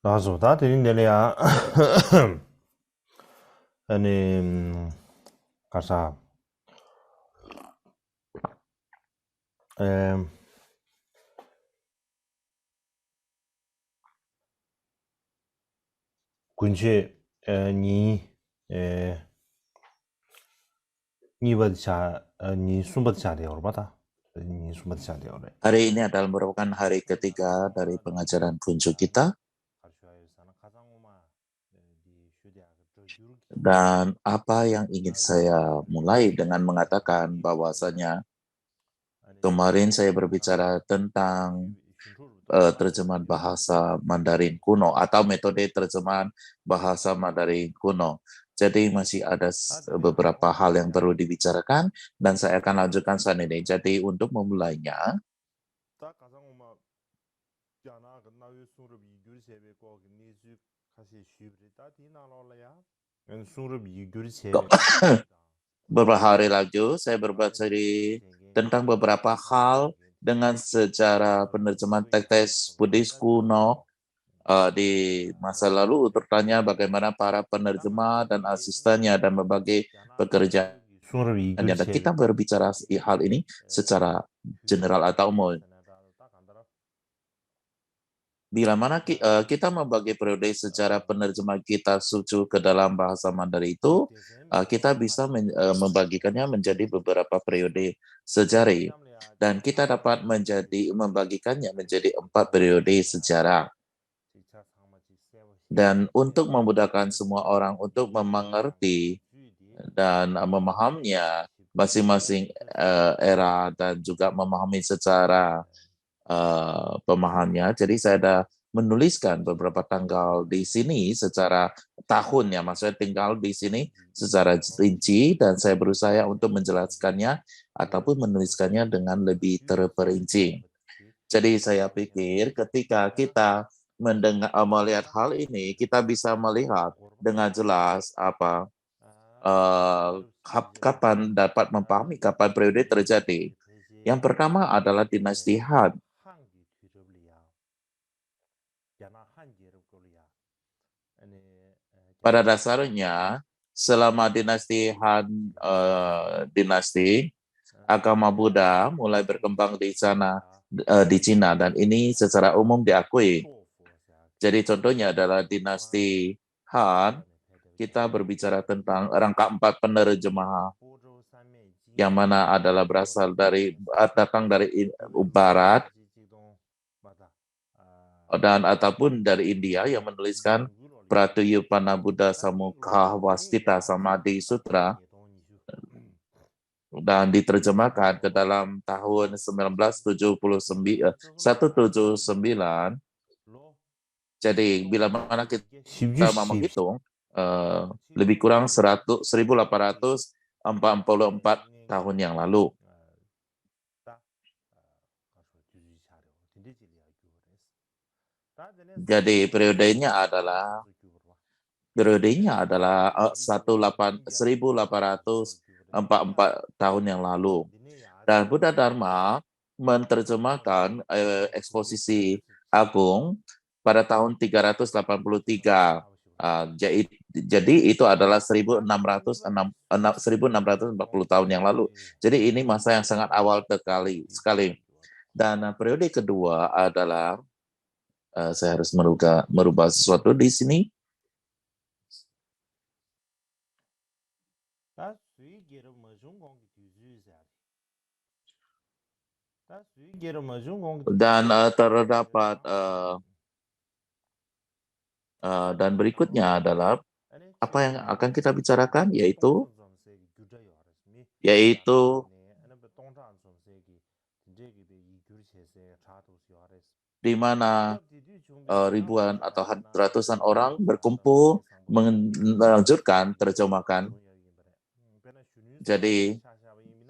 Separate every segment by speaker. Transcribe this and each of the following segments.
Speaker 1: Ascolta, Delia. 아니, 가사, 에, 군시, 에, 니 숨바드 자리야, 얼마다? 니 숨바드 자리야, 그래.
Speaker 2: Hari ini adalah merupakan hari ketiga dari pengajaran kunjung kita, dan apa yang ingin saya mulai dengan mengatakan bahwasanya kemarin saya berbicara tentang terjemahan bahasa Mandarin kuno atau metode terjemahan bahasa Mandarin kuno. Jadi masih ada beberapa hal yang perlu dibicarakan dan saya akan lanjutkan saat ini. Jadi untuk memulainya, beberapa hari lalu saya berbaca tentang beberapa hal dengan secara penerjemahan teks Buddhis kuno di masa lalu, tertanya bagaimana para penerjemah dan asistennya dan berbagai pekerjaannya. Dan kita berbicara hal ini secara general atau umum. Bila mana kita membagi periode sejarah penerjemah kita suci ke dalam bahasa Mandarin itu, kita bisa membagikannya menjadi beberapa periode sejarah. Dan kita dapat membagikannya menjadi 4 periode sejarah. Dan untuk memudahkan semua orang untuk mengerti dan memahaminya masing-masing era dan juga memahami secara pemahamannya. Jadi saya ada menuliskan beberapa tanggal di sini secara tahun ya, maksudnya tinggal di sini secara rinci dan saya berusaha untuk menjelaskannya ataupun menuliskannya dengan lebih terperinci. Jadi saya pikir ketika kita melihat hal ini, kita bisa melihat dengan jelas kapan dapat memahami kapan periode terjadi. Yang pertama adalah dinasti Han. Pada dasarnya, selama dinasti Han, agama Buddha mulai berkembang di sana, di Cina, dan ini secara umum diakui. Jadi contohnya adalah dinasti Han, kita berbicara tentang rangka 4 penerjemah yang mana adalah datang dari barat dan ataupun dari India yang menuliskan Pratiyupana Buddha Samukha Wastita Samadhi Sutra dan diterjemahkan ke dalam tahun 179. Jadi bila mana kita mau menghitung lebih kurang 1844 tahun yang lalu. Jadi periodenya adalah 1844 tahun yang lalu. Dan Buddha Dharma menerjemahkan eksposisi agung pada tahun 383. Jadi itu adalah 1640 tahun yang lalu. Jadi ini masa yang sangat awal sekali. Dan periode kedua adalah saya harus merubah sesuatu di sini. Dan terdapat dan berikutnya adalah apa yang akan kita bicarakan yaitu di mana ribuan atau ratusan orang berkumpul melanjutkan terjemahkan. Jadi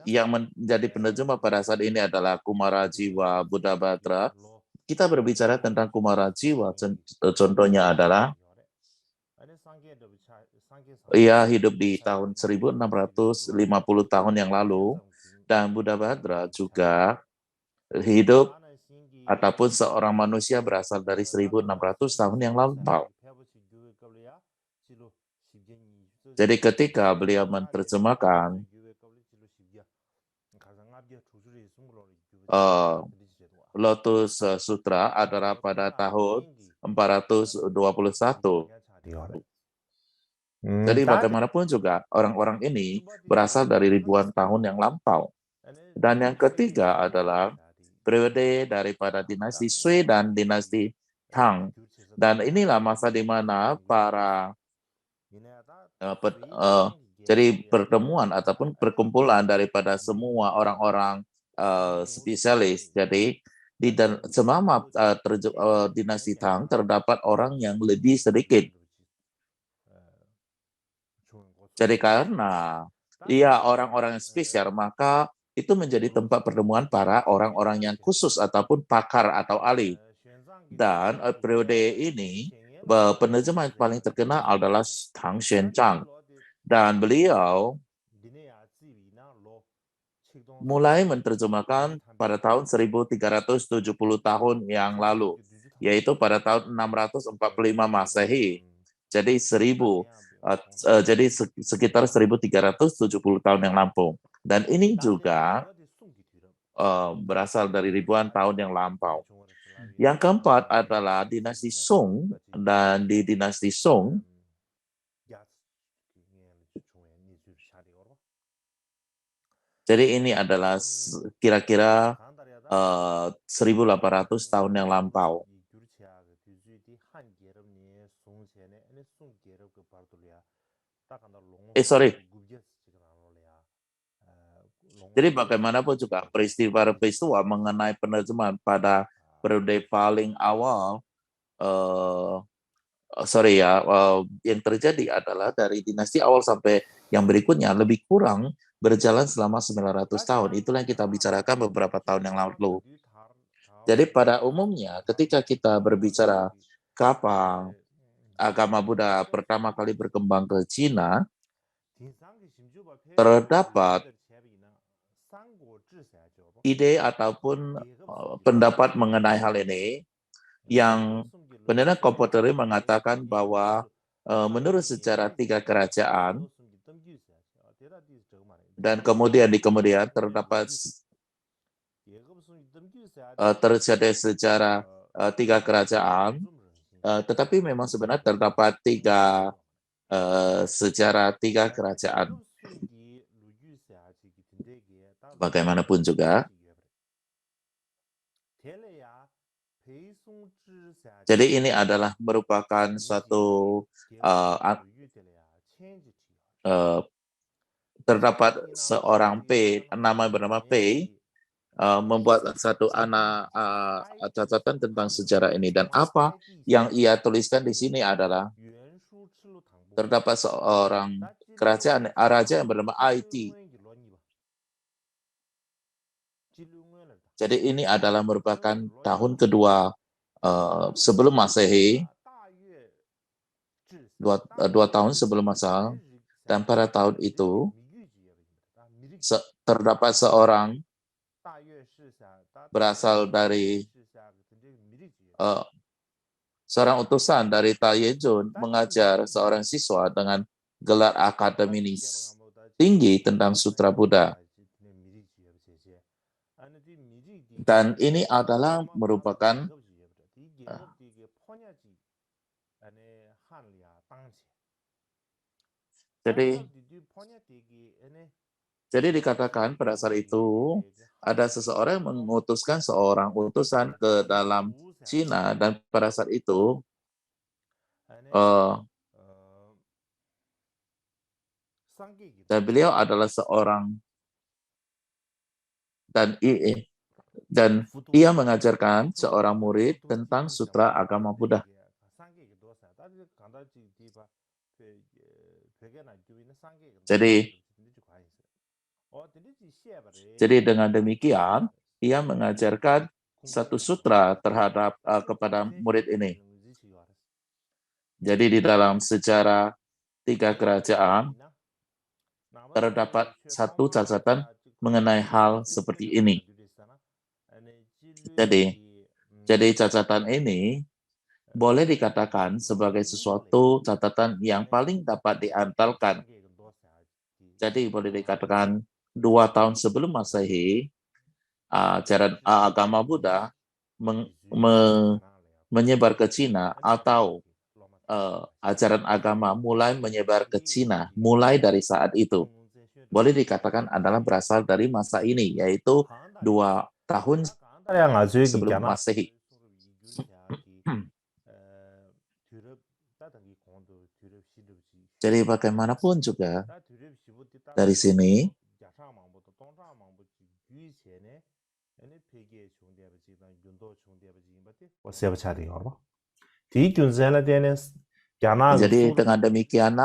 Speaker 2: yang menjadi penerjemah pada saat ini adalah Kumarajiwa Buddhabhadra. Kita berbicara tentang Kumarajiwa, contohnya adalah ia hidup di tahun 1650 tahun yang lalu, dan Buddhabhadra juga hidup ataupun seorang manusia berasal dari 1600 tahun yang lampau. Jadi ketika beliau menerjemahkan Lotus Sutra adalah pada tahun 421. Jadi bagaimanapun juga orang-orang ini berasal dari ribuan tahun yang lampau. Dan yang ketiga adalah periode daripada dinasti Sui dan dinasti Tang. Dan inilah masa di mana para jadi pertemuan ataupun perkumpulan daripada semua orang-orang spesialis. Jadi di selama dinasti Tang terdapat orang yang lebih sedikit. Jadi karena orang-orang yang spesial, maka itu menjadi tempat pertemuan para orang-orang yang khusus ataupun pakar atau ahli. Dan periode ini penerjemah yang paling terkenal adalah Tang Xuanzang. Dan beliau mulai menerjemahkan pada tahun 1370 tahun yang lalu, yaitu pada tahun 645 Masehi. Jadi jadi sekitar 1370 tahun yang lampau. Dan ini juga berasal dari ribuan tahun yang lampau. Yang keempat adalah dinasti Song, dan di dinasti Song jadi ini adalah kira-kira 1800 tahun yang lampau. Sorry. Jadi bagaimanapun juga peristiwa mengenai penerjemahan pada periode paling awal, yang terjadi adalah dari dinasti awal sampai yang berikutnya lebih kurang berjalan selama 900 tahun. Itulah yang kita bicarakan beberapa tahun yang lalu. Jadi pada umumnya ketika kita berbicara kapan agama Buddha pertama kali berkembang ke Cina, terdapat ide ataupun pendapat mengenai hal ini yang penelitian kontemporer mengatakan bahwa menurut sejarah 3 kerajaan, dan kemudian terdapat terjadi sejarah 3 kerajaan, tetapi memang sebenarnya terdapat 3 sejarah 3 kerajaan. Bagaimanapun juga, jadi ini adalah merupakan suatu terdapat seorang nama bernama P membuat satu catatan tentang sejarah ini, dan apa yang ia tuliskan di sini adalah terdapat seorang raja yang bernama IT. Jadi ini adalah merupakan tahun kedua sebelum Masehi, 2 tahun sebelum Masehi, dan pada tahun itu terdapat seorang berasal dari seorang utusan dari Taiyejun mengajar seorang siswa dengan gelar akademis tinggi tentang Sutra Buddha. Dan ini adalah merupakan jadi dikatakan pada saat itu ada seseorang yang mengutuskan seorang utusan ke dalam Cina, dan pada saat itu dan beliau adalah seorang dan ia mengajarkan seorang murid tentang sutra agama Buddha. Jadi dengan demikian ia mengajarkan satu sutra kepada murid ini. Jadi di dalam sejarah 3 kerajaan terdapat satu catatan mengenai hal seperti ini. Jadi Jadi catatan ini boleh dikatakan sebagai sesuatu catatan yang paling dapat diandalkan. Jadi boleh dikatakan 2 tahun sebelum Masehi, ajaran agama Buddha menyebar ke Cina, atau ajaran agama mulai menyebar ke Cina mulai dari saat itu. Boleh dikatakan adalah berasal dari masa ini, yaitu 2 tahun sebelum Masehi. Jadi bagaimanapun juga dari sini jadi dengan demikian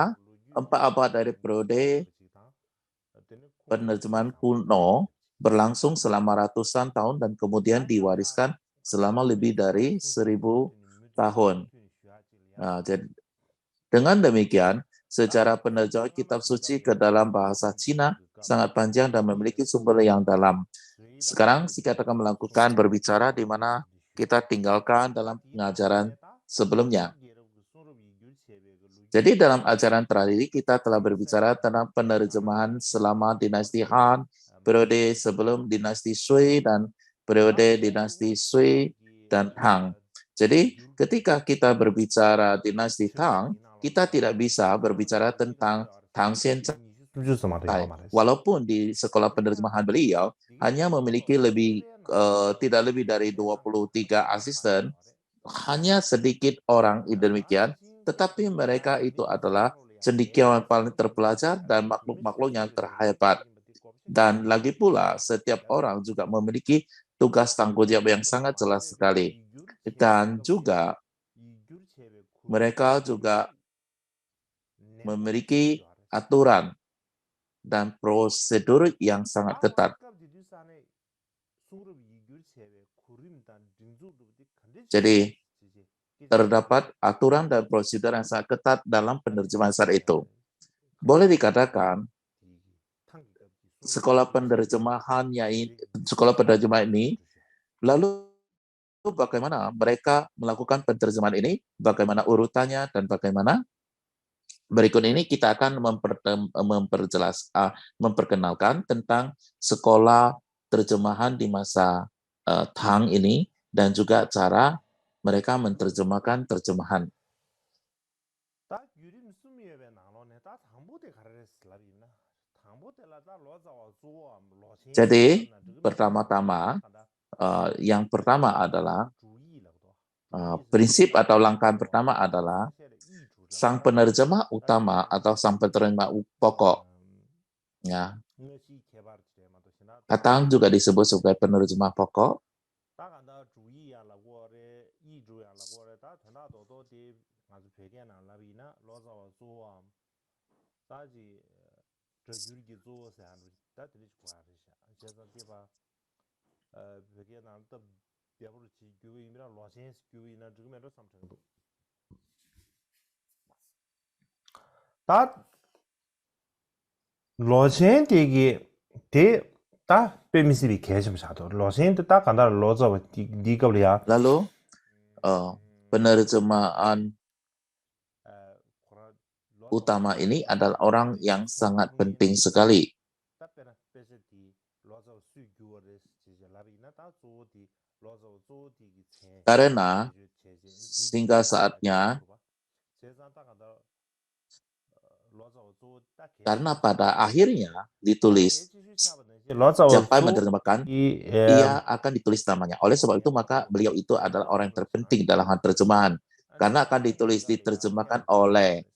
Speaker 2: empat abad dari periode penerjemahan kuno berlangsung selama ratusan tahun dan kemudian diwariskan selama lebih dari 1000 tahun. Nah, jadi dengan demikian, sejarah penerjemahan kitab suci ke dalam bahasa Cina sangat panjang dan memiliki sumber yang dalam. Sekarang kita akan melakukan berbicara di mana kita tinggalkan dalam pengajaran sebelumnya. Jadi dalam ajaran terakhir kita telah berbicara tentang penerjemahan selama dinasti Han, periode sebelum dinasti Sui, dan periode dinasti Sui dan Tang. Jadi ketika kita berbicara dinasti Tang, kita tidak bisa berbicara tentang Tang Xian Cai. Walaupun di sekolah penerjemahan beliau hanya memiliki tidak lebih dari 23 asisten, hanya sedikit orang demikian, tetapi mereka itu adalah cendekiawan paling terpelajar dan makhluk-makhluk yang terhebat. Dan lagi pula, setiap orang juga memiliki tugas tanggung jawab yang sangat jelas sekali. Dan juga mereka juga memiliki aturan dan prosedur yang sangat ketat. Jadi, terdapat aturan dan prosedur yang sangat ketat dalam penerjemahan saat itu. Boleh dikatakan, sekolah penerjemahan ini, lalu bagaimana mereka melakukan penerjemahan ini, bagaimana urutannya, dan bagaimana berikut ini kita akan memperkenalkan tentang sekolah terjemahan di masa Tang ini, dan juga cara mereka menerjemahkan terjemahan. Jadi, pertama-tama, yang pertama adalah prinsip atau langkah pertama adalah sang penerjemah utama atau sang penerjemah pokok. Ya. Katang juga disebut sebagai penerjemah pokok.
Speaker 1: 다 로젠 되기 다 빼미시비 개좀 사도 로젠도 딱 간다 로저 디가블이야.
Speaker 2: Lalu penerjemahan utama ini adalah orang yang sangat penting sekali. Karena hingga saatnya, karena pada akhirnya ditulis, siapa yang menerjemahkan, ia akan ditulis namanya. Oleh sebab itu, maka beliau itu adalah orang yang terpenting dalam hal terjemahan. Karena akan diterjemahkan oleh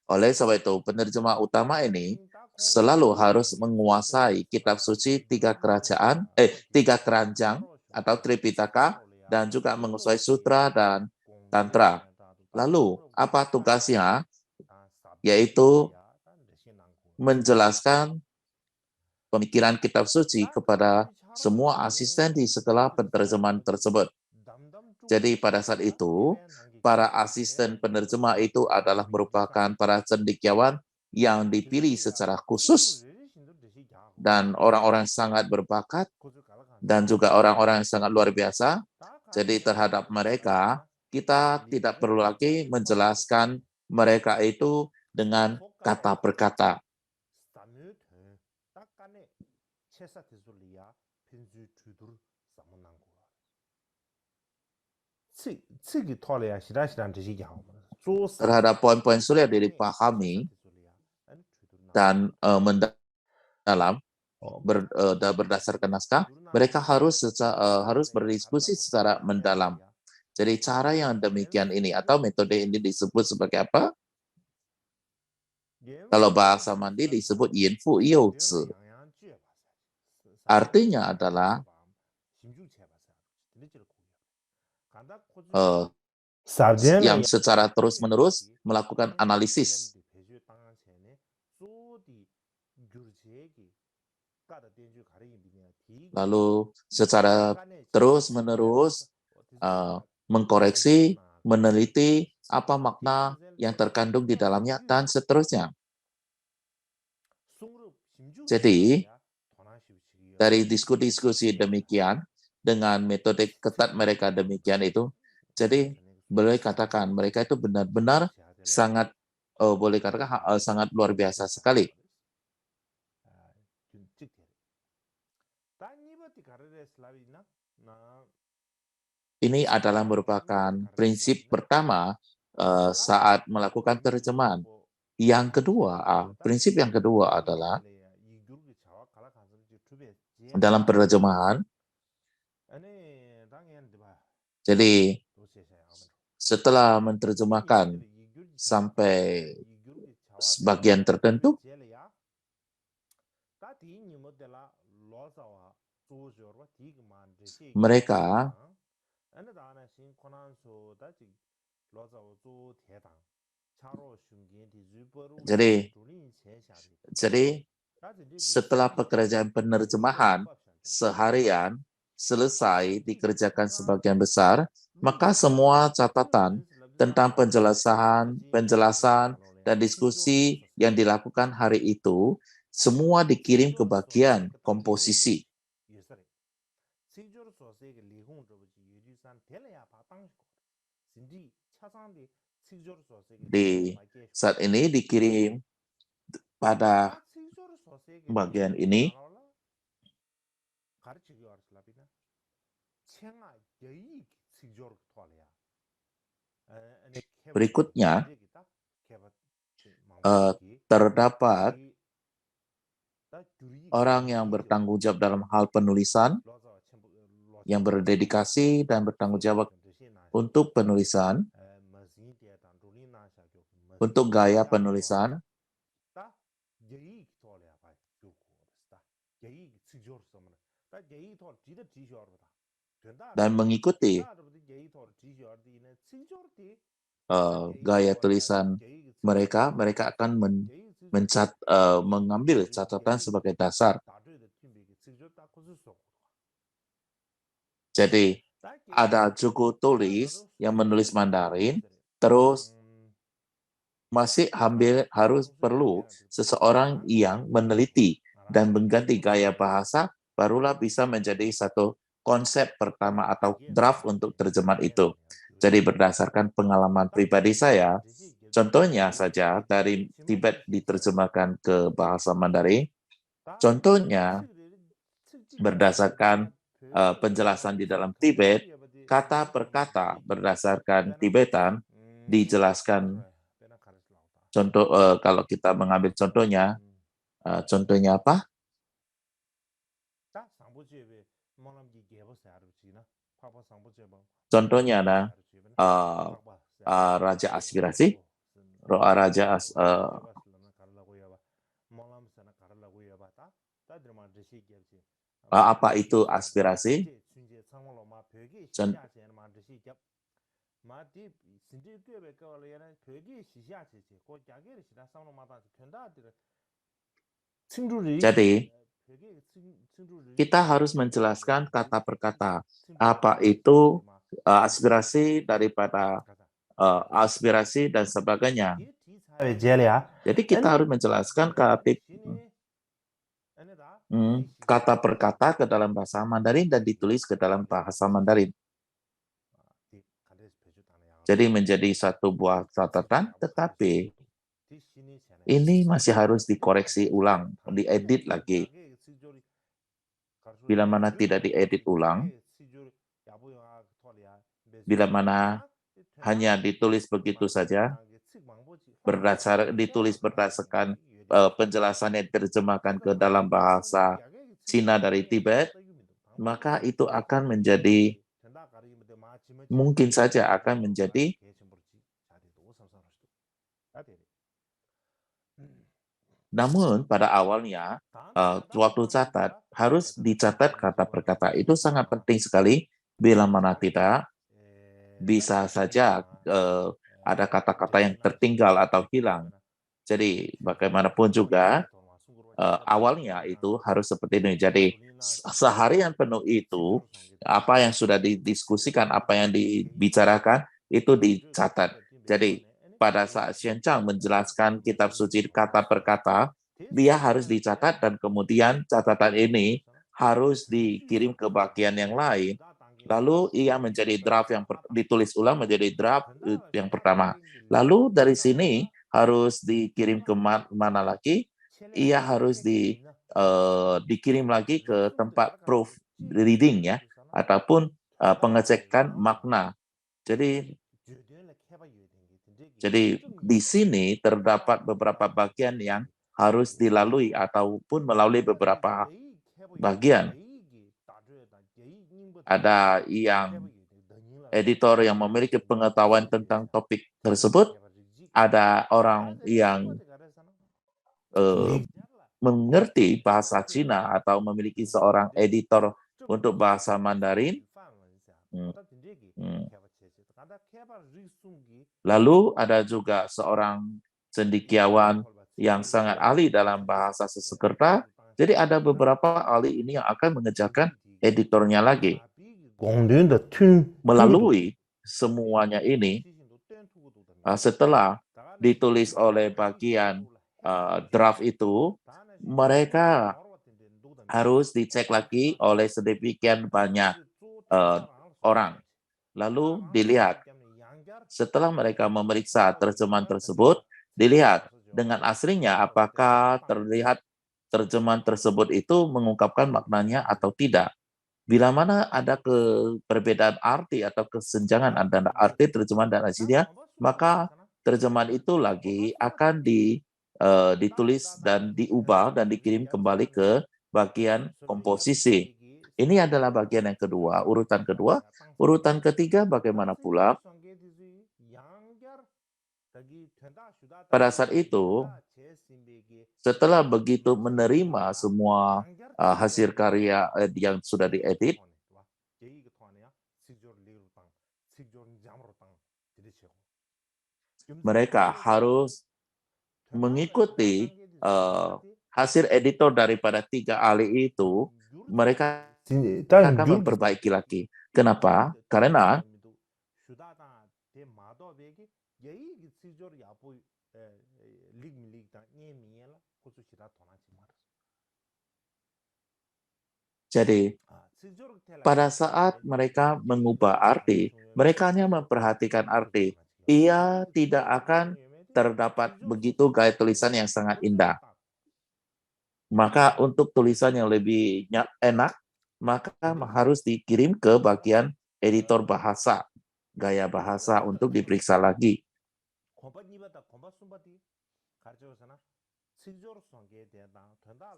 Speaker 2: sebab itu, penerjemah utama ini selalu harus menguasai kitab suci 3 keranjang atau Tripitaka, dan juga menguasai sutra dan tantra. Lalu, apa tugasnya? Yaitu menjelaskan pemikiran kitab suci kepada semua asisten di sekolah penerjemahan tersebut. Jadi pada saat itu, para asisten penerjemah itu adalah merupakan para cendekiawan yang dipilih secara khusus dan orang-orang sangat berbakat dan juga orang-orang yang sangat luar biasa. Jadi terhadap mereka, kita tidak perlu lagi menjelaskan mereka itu dengan kata per kata. Terhadap poin-poin sulit dipahami dan mendalam berdasarkan naskah, mereka harus berdiskusi secara mendalam. Jadi cara yang demikian ini atau metode ini disebut sebagai apa? Kalau bahasa mandi disebut Yinfu Youzi. Artinya adalah yang secara terus-menerus melakukan analisis. Lalu secara terus-menerus mengkoreksi, meneliti apa makna yang terkandung di dalamnya, dan seterusnya. Jadi, dari diskusi demikian, dengan metode ketat mereka demikian itu, jadi boleh katakan mereka itu benar-benar sangat, boleh katakan sangat luar biasa sekali. Ini adalah merupakan prinsip pertama saat melakukan terjemahan. Prinsip yang kedua adalah dalam penerjemahan. Jadi setelah menerjemahkan sampai sebagian tertentu, mereka jadi setelah pekerjaan penerjemahan seharian selesai dikerjakan sebagian besar, maka semua catatan tentang penjelasan dan diskusi yang dilakukan hari itu semua dikirim ke bagian komposisi. Di saat ini dikirim pada bagian ini. Berikutnya, terdapat orang yang bertanggung jawab dalam hal penulisan, yang berdedikasi dan bertanggung jawab untuk penulisan, untuk gaya penulisan, dan mengikuti gaya tulisan mereka akan mengambil catatan sebagai dasar. Jadi ada juru tulis yang menulis Mandarin, terus masih harus perlu seseorang yang meneliti dan mengganti gaya bahasa, barulah bisa menjadi satu konsep pertama atau draft untuk terjemahan itu. Jadi berdasarkan pengalaman pribadi saya, contohnya saja dari Tibet diterjemahkan ke bahasa Mandarin, contohnya berdasarkan penjelasan di dalam Tibet, kata per kata berdasarkan Tibetan dijelaskan. Contoh, kalau kita mengambil contohnya apa? Contohnya ada Raja Aspirasi, apa itu aspirasi? Jadi, kita harus menjelaskan kata per kata. Apa itu aspirasi daripada aspirasi dan sebagainya. Jadi kita harus menjelaskan kata per kata ke dalam bahasa Mandarin dan ditulis ke dalam bahasa Mandarin. Jadi menjadi satu buah catatan, tetapi ini masih harus dikoreksi ulang, diedit lagi. Bila mana tidak diedit ulang, bila mana hanya ditulis begitu saja, ditulis berdasarkan penjelasan yang diterjemahkan ke dalam bahasa Cina dari Tibet, maka itu akan menjadi, mungkin saja akan menjadi namun pada awalnya, waktu catat, harus dicatat kata per kata. Itu sangat penting sekali, bila mana tidak, bisa saja ada kata-kata yang tertinggal atau hilang. Jadi bagaimanapun juga, awalnya itu harus seperti ini. Jadi seharian penuh itu, apa yang sudah didiskusikan, apa yang dibicarakan, itu dicatat. Jadi pada saat Xian Chang menjelaskan kitab suci kata per kata, dia harus dicatat dan kemudian catatan ini harus dikirim ke bagian yang lain. Lalu ia menjadi draft yang ditulis ulang menjadi draft yang pertama. Lalu dari sini harus dikirim ke mana lagi? Ia harus dikirim lagi ke tempat proof reading ya, ataupun pengecekan makna. Jadi di sini terdapat beberapa bagian yang harus dilalui ataupun melalui beberapa bagian. Ada yang editor yang memiliki pengetahuan tentang topik tersebut, ada orang yang mengerti bahasa Cina atau memiliki seorang editor untuk bahasa Mandarin. Lalu ada juga seorang cendekiawan yang sangat ahli dalam bahasa Sanskerta. Jadi ada beberapa ahli ini yang akan mengerjakan editornya lagi. Melalui semuanya ini, setelah ditulis oleh bagian draft itu, mereka harus dicek lagi oleh sedemikian banyak orang. Lalu dilihat, setelah mereka memeriksa terjemahan tersebut, dilihat dengan aslinya apakah terlihat terjemahan tersebut itu mengungkapkan maknanya atau tidak. Bila mana ada perbedaan arti atau kesenjangan antara arti terjemahan dan aslinya, maka terjemahan itu lagi akan ditulis dan diubah dan dikirim kembali ke bagian komposisi. Ini adalah bagian yang kedua, urutan kedua. Urutan ketiga, bagaimana pula? Pada saat itu, setelah begitu menerima semua hasil karya yang sudah diedit, mereka harus mengikuti hasil editor daripada 3 ahli itu. Mereka akan memperbaiki lagi. Kenapa? Karena jadi pada saat mereka mengubah arti, mereka hanya memperhatikan arti. Ia tidak akan terdapat begitu gaya tulisan yang sangat indah. Maka untuk tulisan yang lebih enak, maka harus dikirim ke bagian editor bahasa, gaya bahasa untuk diperiksa lagi.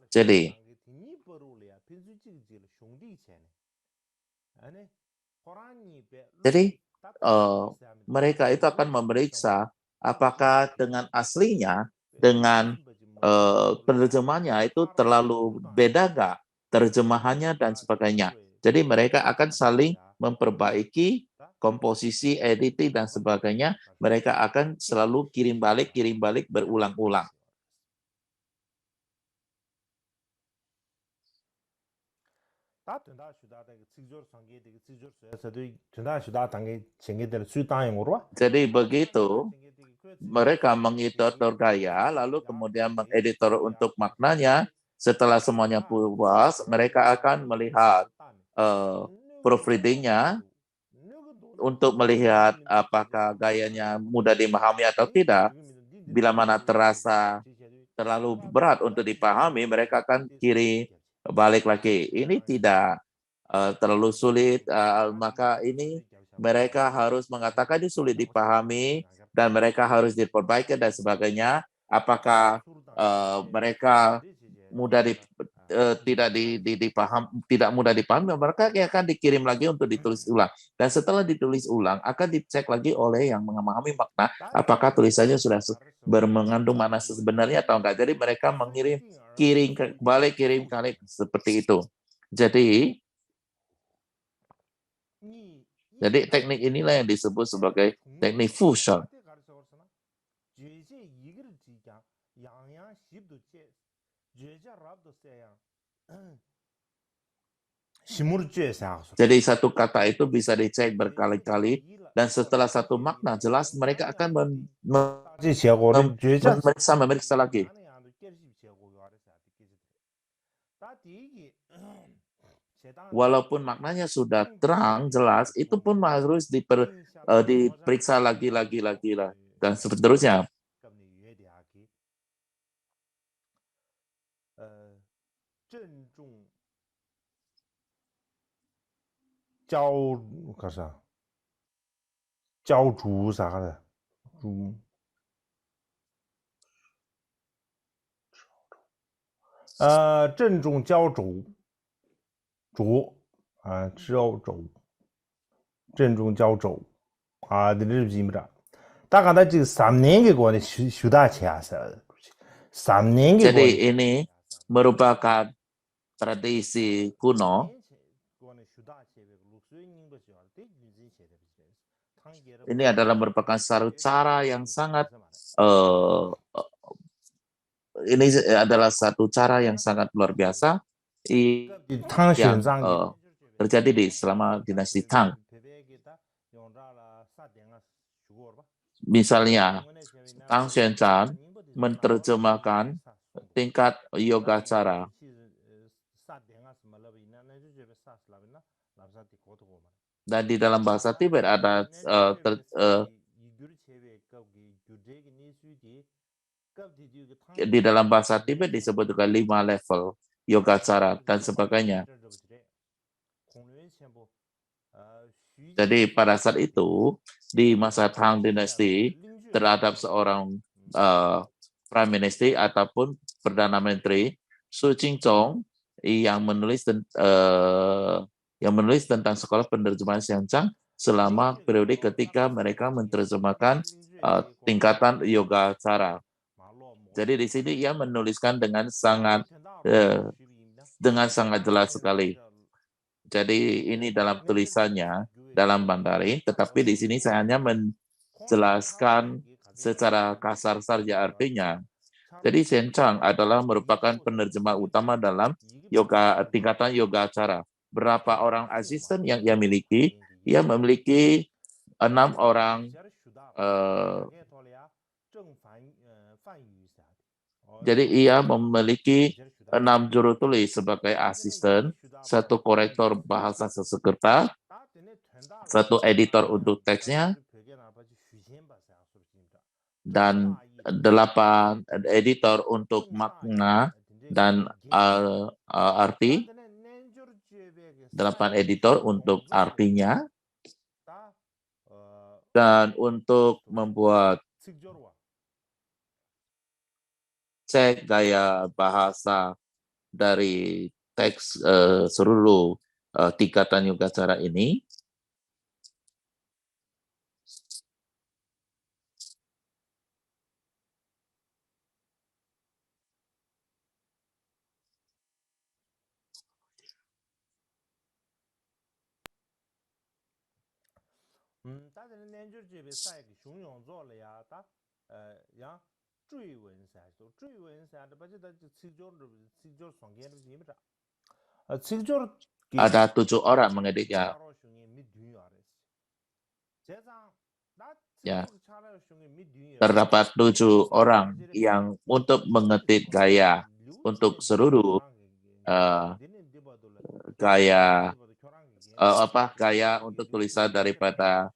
Speaker 2: Jadi, mereka itu akan memeriksa apakah dengan aslinya, dengan penerjemahannya itu terlalu beda nggak terjemahannya dan sebagainya. Jadi mereka akan saling memperbaiki komposisi, editing dan sebagainya. Mereka akan selalu kirim balik berulang-ulang. Jadi begitu mereka mengeditor gaya, lalu kemudian mengeditor untuk maknanya, Setelah semuanya puas, mereka akan melihat proofreading-nya untuk melihat apakah gayanya mudah dipahami atau tidak. Bila mana terasa terlalu berat untuk dipahami, mereka akan kiri balik lagi. Ini tidak terlalu sulit, maka ini mereka harus mengatakan ini sulit dipahami dan mereka harus diperbaiki dan sebagainya. Apakah mereka mudah tidak mudah dipahami, mereka akan dikirim lagi untuk ditulis ulang. Dan setelah ditulis ulang, akan dicek lagi oleh yang memahami makna, apakah tulisannya sudah mengandung makna sebenarnya atau enggak. Jadi mereka kirim balik seperti itu. Jadi teknik inilah yang disebut sebagai teknik fusion. Jadi satu kata itu bisa dicek berkali-kali dan setelah satu makna jelas mereka akan memeriksa lagi. Walaupun maknanya sudah terang jelas, itu pun harus diperiksa lagi dan seterusnya. Jadi ini merupakan tradisi kuno. Ini adalah merupakan satu cara yang sangat ini adalah satu cara yang sangat luar biasa yang terjadi selama dinasti Tang. Misalnya, Tang Xuanzang menerjemahkan tingkat Yogacara. Dan di dalam bahasa Tibet ada di dalam bahasa Tibet disebut juga 5 level Yogacara dan sebagainya. Jadi pada saat itu di masa Tang Dynasty terhadap seorang Prime Minister ataupun Perdana Menteri, Su Qingzong yang menulis tentang sekolah penerjemahan Xianzang selama periode ketika mereka menerjemahkan tingkatan Yogacara. Jadi di sini ia menuliskan dengan sangat jelas sekali. Jadi ini dalam tulisannya dalam Mandarin, tetapi di sini saya hanya menjelaskan secara kasar saja artinya. Jadi Xianzang adalah merupakan penerjemah utama dalam tingkatan Yogacara. Berapa orang asisten yang ia miliki? Ia memiliki 6 orang jadi ia memiliki 6 juru tulis sebagai asisten, 1 korektor bahasa Sanskerta, 1 editor untuk teksnya, dan 8 editor untuk makna dan arti, 8 editor untuk artinya, dan untuk membuat cek gaya bahasa dari teks seluruh tingkatan Yogacara ini. Ada 7 orang mengeditnya. Ya. Terdapat 7 orang yang untuk mengedit gaya untuk seluruh uh, gaya untuk tulisan daripada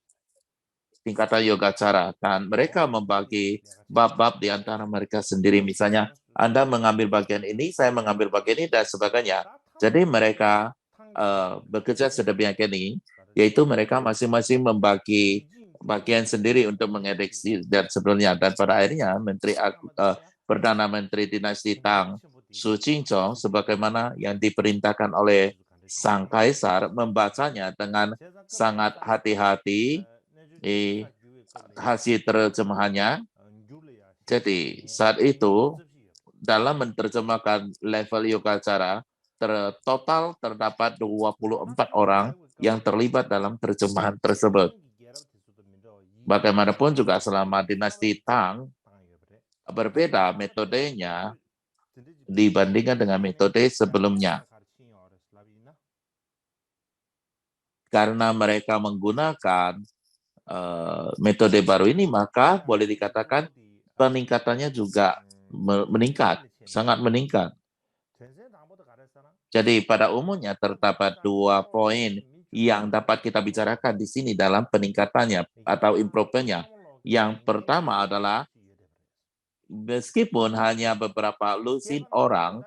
Speaker 2: tingkatan yogacara, dan mereka membagi bab-bab di antara mereka sendiri. Misalnya, Anda mengambil bagian ini, saya mengambil bagian ini, dan sebagainya. Jadi mereka bekerja sedemikian ini, yaitu mereka masing-masing membagi bagian sendiri untuk mengediksi dan sebelumnya. Dan pada akhirnya, Perdana Menteri Dinasti Tang, Su Qingchong, sebagaimana yang diperintahkan oleh Sang Kaisar, membacanya dengan sangat hati-hati di hasil terjemahannya. Jadi saat itu dalam menerjemahkan level yogacara, total terdapat 24 orang yang terlibat dalam terjemahan tersebut. Bagaimanapun juga selama dinasti Tang berbeda metodenya dibandingkan dengan metode sebelumnya. Karena mereka menggunakan metode baru ini, maka boleh dikatakan peningkatannya juga meningkat, sangat meningkat. Jadi pada umumnya terdapat 2 poin yang dapat kita bicarakan di sini dalam peningkatannya atau improve-nya. Yang pertama adalah meskipun hanya beberapa lusin orang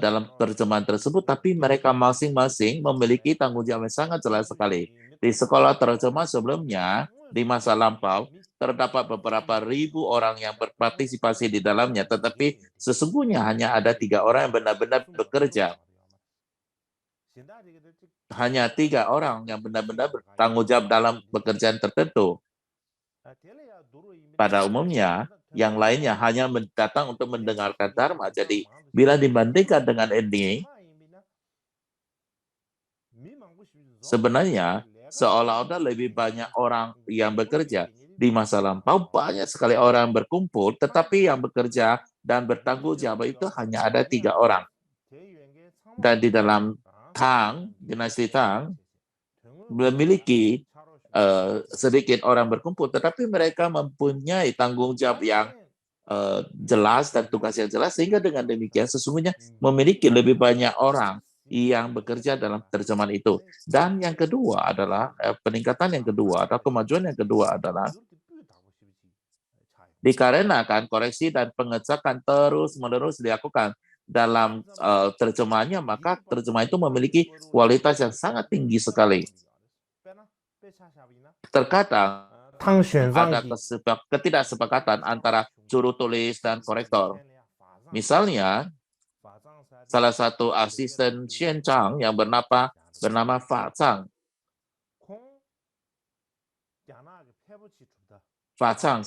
Speaker 2: dalam terjemahan tersebut, tapi mereka masing-masing memiliki tanggung jawab yang sangat jelas sekali. Di sekolah terjemah sebelumnya, di masa lampau, terdapat beberapa ribu orang yang berpartisipasi di dalamnya, tetapi sesungguhnya hanya ada 3 orang yang benar-benar bekerja. Hanya 3 orang yang benar-benar bertanggung jawab dalam pekerjaan tertentu. Pada umumnya, yang lainnya hanya datang untuk mendengarkan Dharma. Jadi, bila dibandingkan dengan ini, sebenarnya seolah-olah lebih banyak orang yang bekerja. Di masa lampau banyak sekali orang berkumpul, tetapi yang bekerja dan bertanggung jawab itu hanya ada 3 orang. Dan di dalam Tang, dinasti Tang, memiliki sedikit orang berkumpul, tetapi mereka mempunyai tanggung jawab yang jelas dan tugas yang jelas, sehingga dengan demikian sesungguhnya memiliki lebih banyak orang yang bekerja dalam terjemahan itu. Dan yang kedua adalah peningkatan yang kedua atau kemajuan yang kedua adalah dikarenakan koreksi dan pengecekan terus-menerus dilakukan dalam terjemahannya, maka terjemahan itu memiliki kualitas yang sangat tinggi sekali. Terkadang ada ketidaksepakatan antara juru tulis dan korektor. Misalnya, salah satu asisten Xian Chang yang bernama Fa Chang. Fa Chang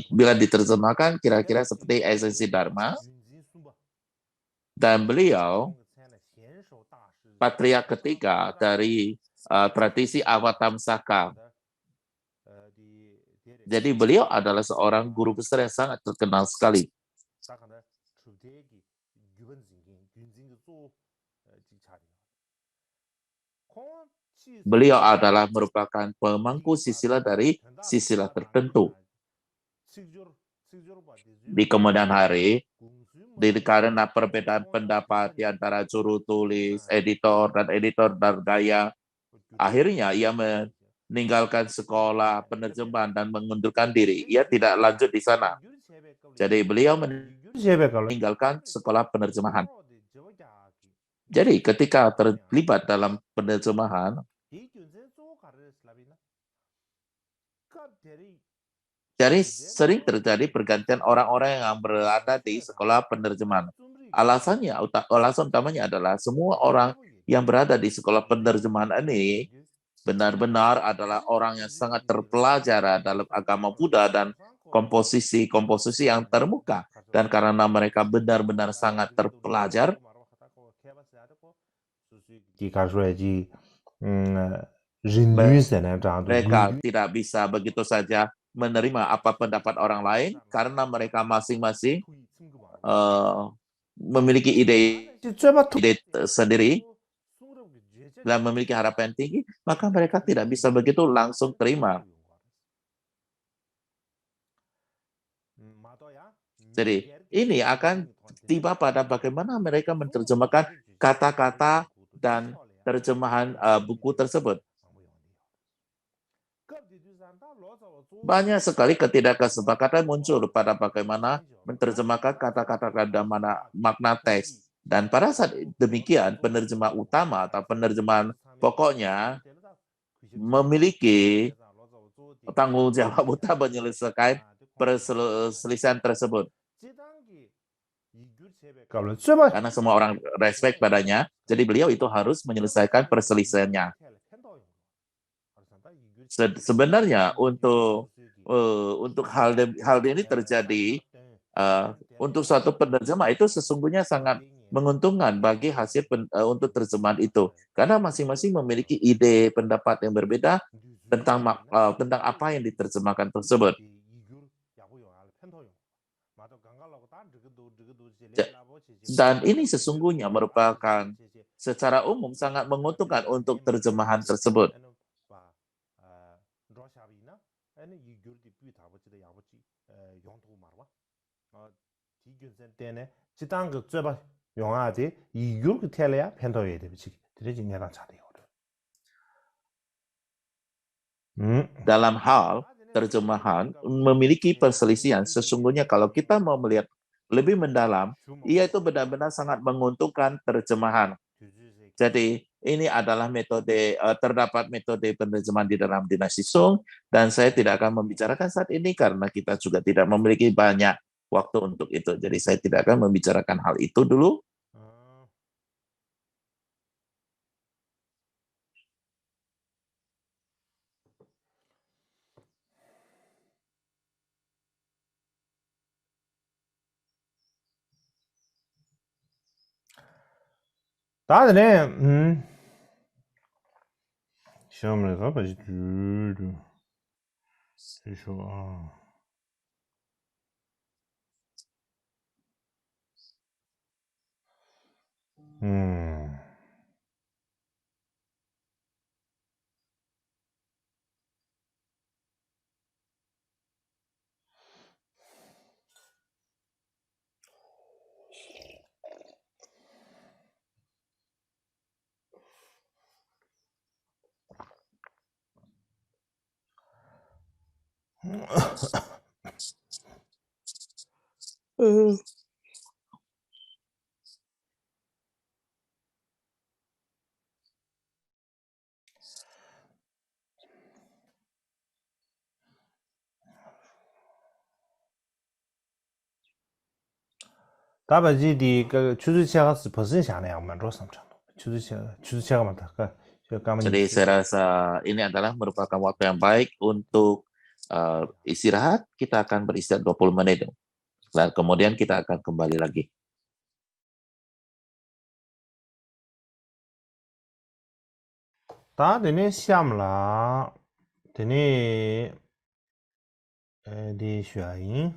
Speaker 2: bila diterjemahkan kira-kira seperti esensi Dharma, dan beliau patriark ketiga dari tradisi Avatamsaka. Jadi beliau adalah seorang guru besar yang sangat terkenal sekali. Beliau adalah merupakan pemangku sisila dari sisila tertentu. Di kemudian hari, karena perbedaan pendapat di antara juru tulis, editor dan gaya, akhirnya ia meninggalkan sekolah penerjemahan dan mengundurkan diri. Ia tidak lanjut di sana. Jadi beliau meninggalkan sekolah penerjemahan. Jadi ketika terlibat dalam penerjemahan, jadi sering terjadi pergantian orang-orang yang berada di sekolah penerjemahan. Alasan utamanya adalah semua orang yang berada di sekolah penerjemahan ini benar-benar adalah orang yang sangat terpelajar dalam agama Buddha dan komposisi yang termuka. Dan karena mereka benar-benar sangat terpelajar, mereka tidak bisa begitu saja menerima apa pendapat orang lain, karena mereka masing-masing memiliki ide sendiri dan memiliki harapan tinggi, maka mereka tidak bisa begitu langsung terima. Jadi ini akan tiba pada bagaimana mereka menerjemahkan kata-kata dan terjemahan buku tersebut. Banyak sekali ketidakkesepakatan muncul pada bagaimana menerjemahkan kata-kata dan makna teks. Dan pada saat demikian, penerjemah utama atau penerjemahan pokoknya memiliki tanggung jawab utama menyelesaikan perselisihan tersebut. Karena semua orang respect padanya, jadi beliau itu harus menyelesaikan perselisihannya. Sebenarnya untuk hal ini terjadi untuk suatu penerjemah itu sesungguhnya sangat menguntungkan bagi hasil untuk terjemahan itu, karena masing-masing memiliki ide pendapat yang berbeda tentang apa yang diterjemahkan tersebut. Dan ini sesungguhnya merupakan secara umum sangat menguntungkan untuk terjemahan tersebut. Dalam hal terjemahan memiliki perselisihan, sesungguhnya kalau kita mau melihat lebih mendalam, ia itu benar-benar sangat menguntungkan terjemahan. Jadi ini adalah metode, terdapat metode penerjemahan di dalam dinasti Sung, dan saya tidak akan membicarakan saat ini karena kita juga tidak memiliki banyak waktu untuk itu. Jadi saya tidak akan membicarakan hal itu dulu.
Speaker 1: 다음에 시험을 가봐야지. 다바지디 그 주주체가 벗은 샤네 양만 로삼찬 주주체가 많다.
Speaker 2: Jadi saya rasa ini adalah merupakan waktu yang baik untuk istirahat. Kita akan beristirahat 20 menit. Dan kemudian kita akan kembali lagi.
Speaker 1: 다 되네 시암라 되네 di Shuayin.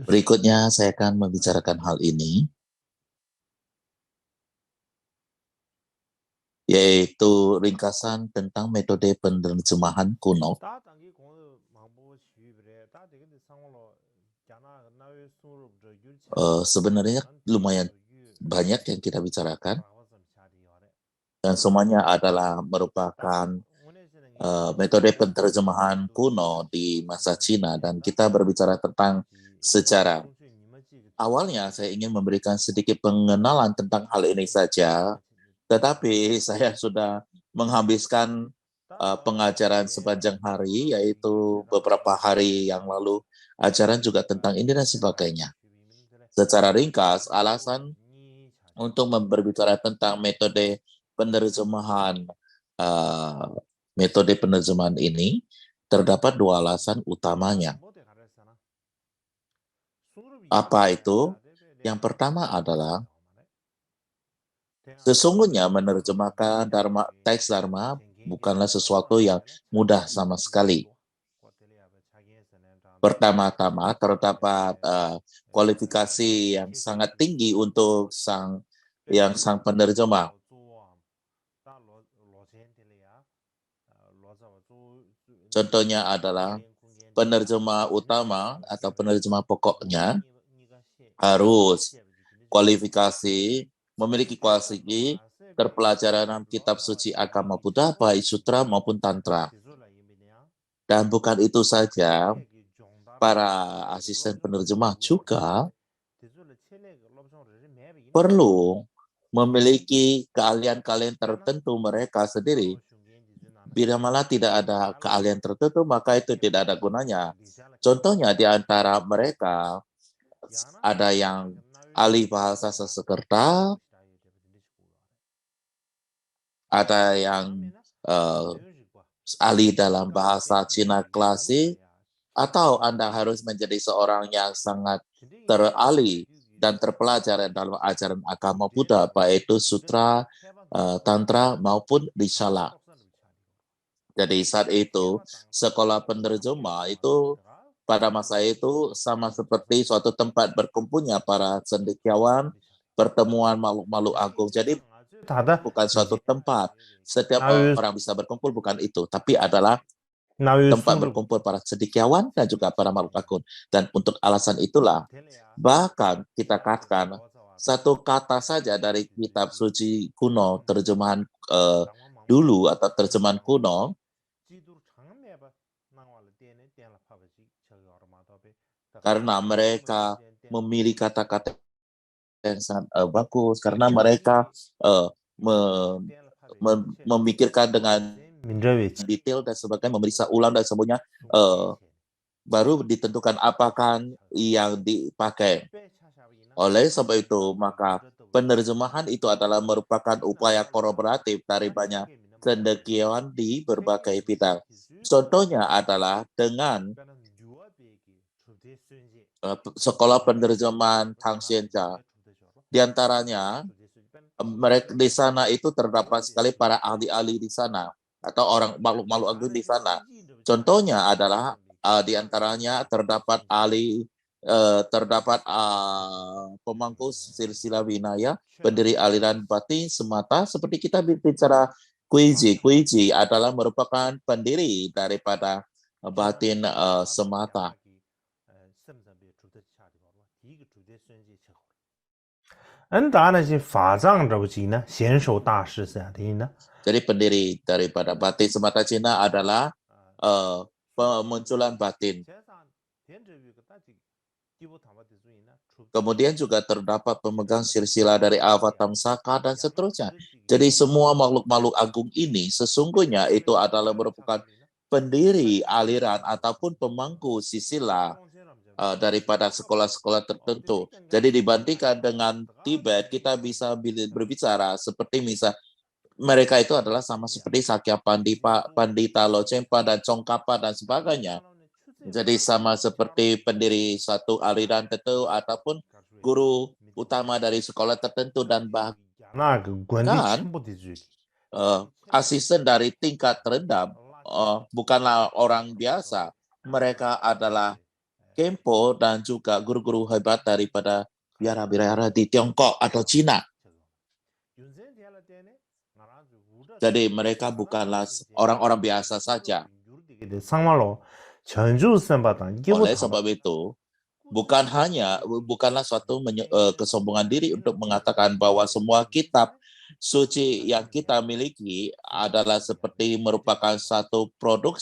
Speaker 2: Berikutnya saya akan membicarakan hal ini, yaitu ringkasan tentang metode penerjemahan kuno. Sebenarnya lumayan banyak yang kita bicarakan, dan semuanya adalah merupakan metode penerjemahan kuno di masa Cina, dan kita berbicara tentang sejarah. Awalnya saya ingin memberikan sedikit pengenalan tentang hal ini saja, tetapi saya sudah menghabiskan pengajaran sepanjang hari, yaitu beberapa hari yang lalu, ajaran juga tentang ini dan sebagainya. Secara ringkas, alasan untuk berbicara tentang metode penerjemahan ini terdapat dua alasan utamanya. Apa itu? Yang pertama adalah sesungguhnya menerjemahkan teks Dharma bukanlah sesuatu yang mudah sama sekali. Pertama-tama terdapat kualifikasi yang sangat tinggi untuk sang penerjemah. Contohnya adalah penerjemah utama atau penerjemah pokoknya harus kualifikasi, memiliki kualifikasi terpelajaran dalam kitab suci agama Buddha, baik sutra maupun tantra. Dan bukan itu saja, para asisten penerjemah juga perlu memiliki keahlian-keahlian tertentu mereka sendiri. Bila malah tidak ada keahlian tertentu, maka itu tidak ada gunanya. Contohnya di antara mereka ada yang ahli bahasa Sanskerta, ada yang ahli dalam bahasa Cina klasik, atau Anda harus menjadi seorang yang sangat terahli dan terpelajar dalam ajaran agama Buddha, baik itu sutra, tantra, maupun risala. Jadi saat itu, sekolah penerjemah itu pada masa itu sama seperti suatu tempat berkumpulnya para cendekiawan, pertemuan makhluk-makhluk agung. Jadi bukan suatu tempat, setiap orang bisa berkumpul, bukan itu. Tapi adalah tempat berkumpul para cendekiawan dan juga para makhluk agung. Dan untuk alasan itulah, bahkan kita katakan, satu kata saja dari kitab suci kuno, terjemahan dulu atau terjemahan kuno, karena mereka memilih kata-kata yang sangat bagus, karena mereka memikirkan dengan detail dan sebagainya, memeriksa ulang dan semuanya, baru ditentukan apakah yang dipakai. Oleh sebab itu, maka penerjemahan itu adalah merupakan upaya kolaboratif dari banyak cendekiawan di berbagai bidang. Contohnya adalah dengan sekolah penerjemahan Tang Xianjia. Di antaranya, mereka di sana itu terdapat sekali para ahli-ahli di sana atau orang makhluk-makhluk agung di sana. Contohnya adalah di antaranya terdapat pemangku silsilah Vinaya, pendiri aliran batin semata, seperti kita bicara Guiji. Guiji adalah merupakan pendiri daripada batin semata. Jadi pendiri daripada batin semata Cina adalah pemunculan batin. Kemudian juga terdapat pemegang silsilah dari Avatamsaka dan seterusnya. Jadi semua makhluk-makhluk agung ini sesungguhnya itu adalah merupakan pendiri aliran ataupun pemangku silsilah daripada sekolah-sekolah tertentu. Jadi dibandingkan dengan Tibet, kita bisa berbicara seperti misal mereka itu adalah sama seperti Sakya Pandita, Lojengpa, dan Tsongkhapa dan sebagainya. Jadi sama seperti pendiri suatu aliran tertentu ataupun guru utama dari sekolah tertentu dan bahkan asisten dari tingkat terendah bukanlah orang biasa. Mereka adalah Kempo dan juga guru-guru hebat daripada biara-biara di Tiongkok atau Cina. Jadi mereka bukanlah orang-orang biasa saja. Oleh sebab itu, bukanlah suatu kesombongan diri untuk mengatakan bahwa semua kitab suci yang kita miliki adalah seperti merupakan satu produk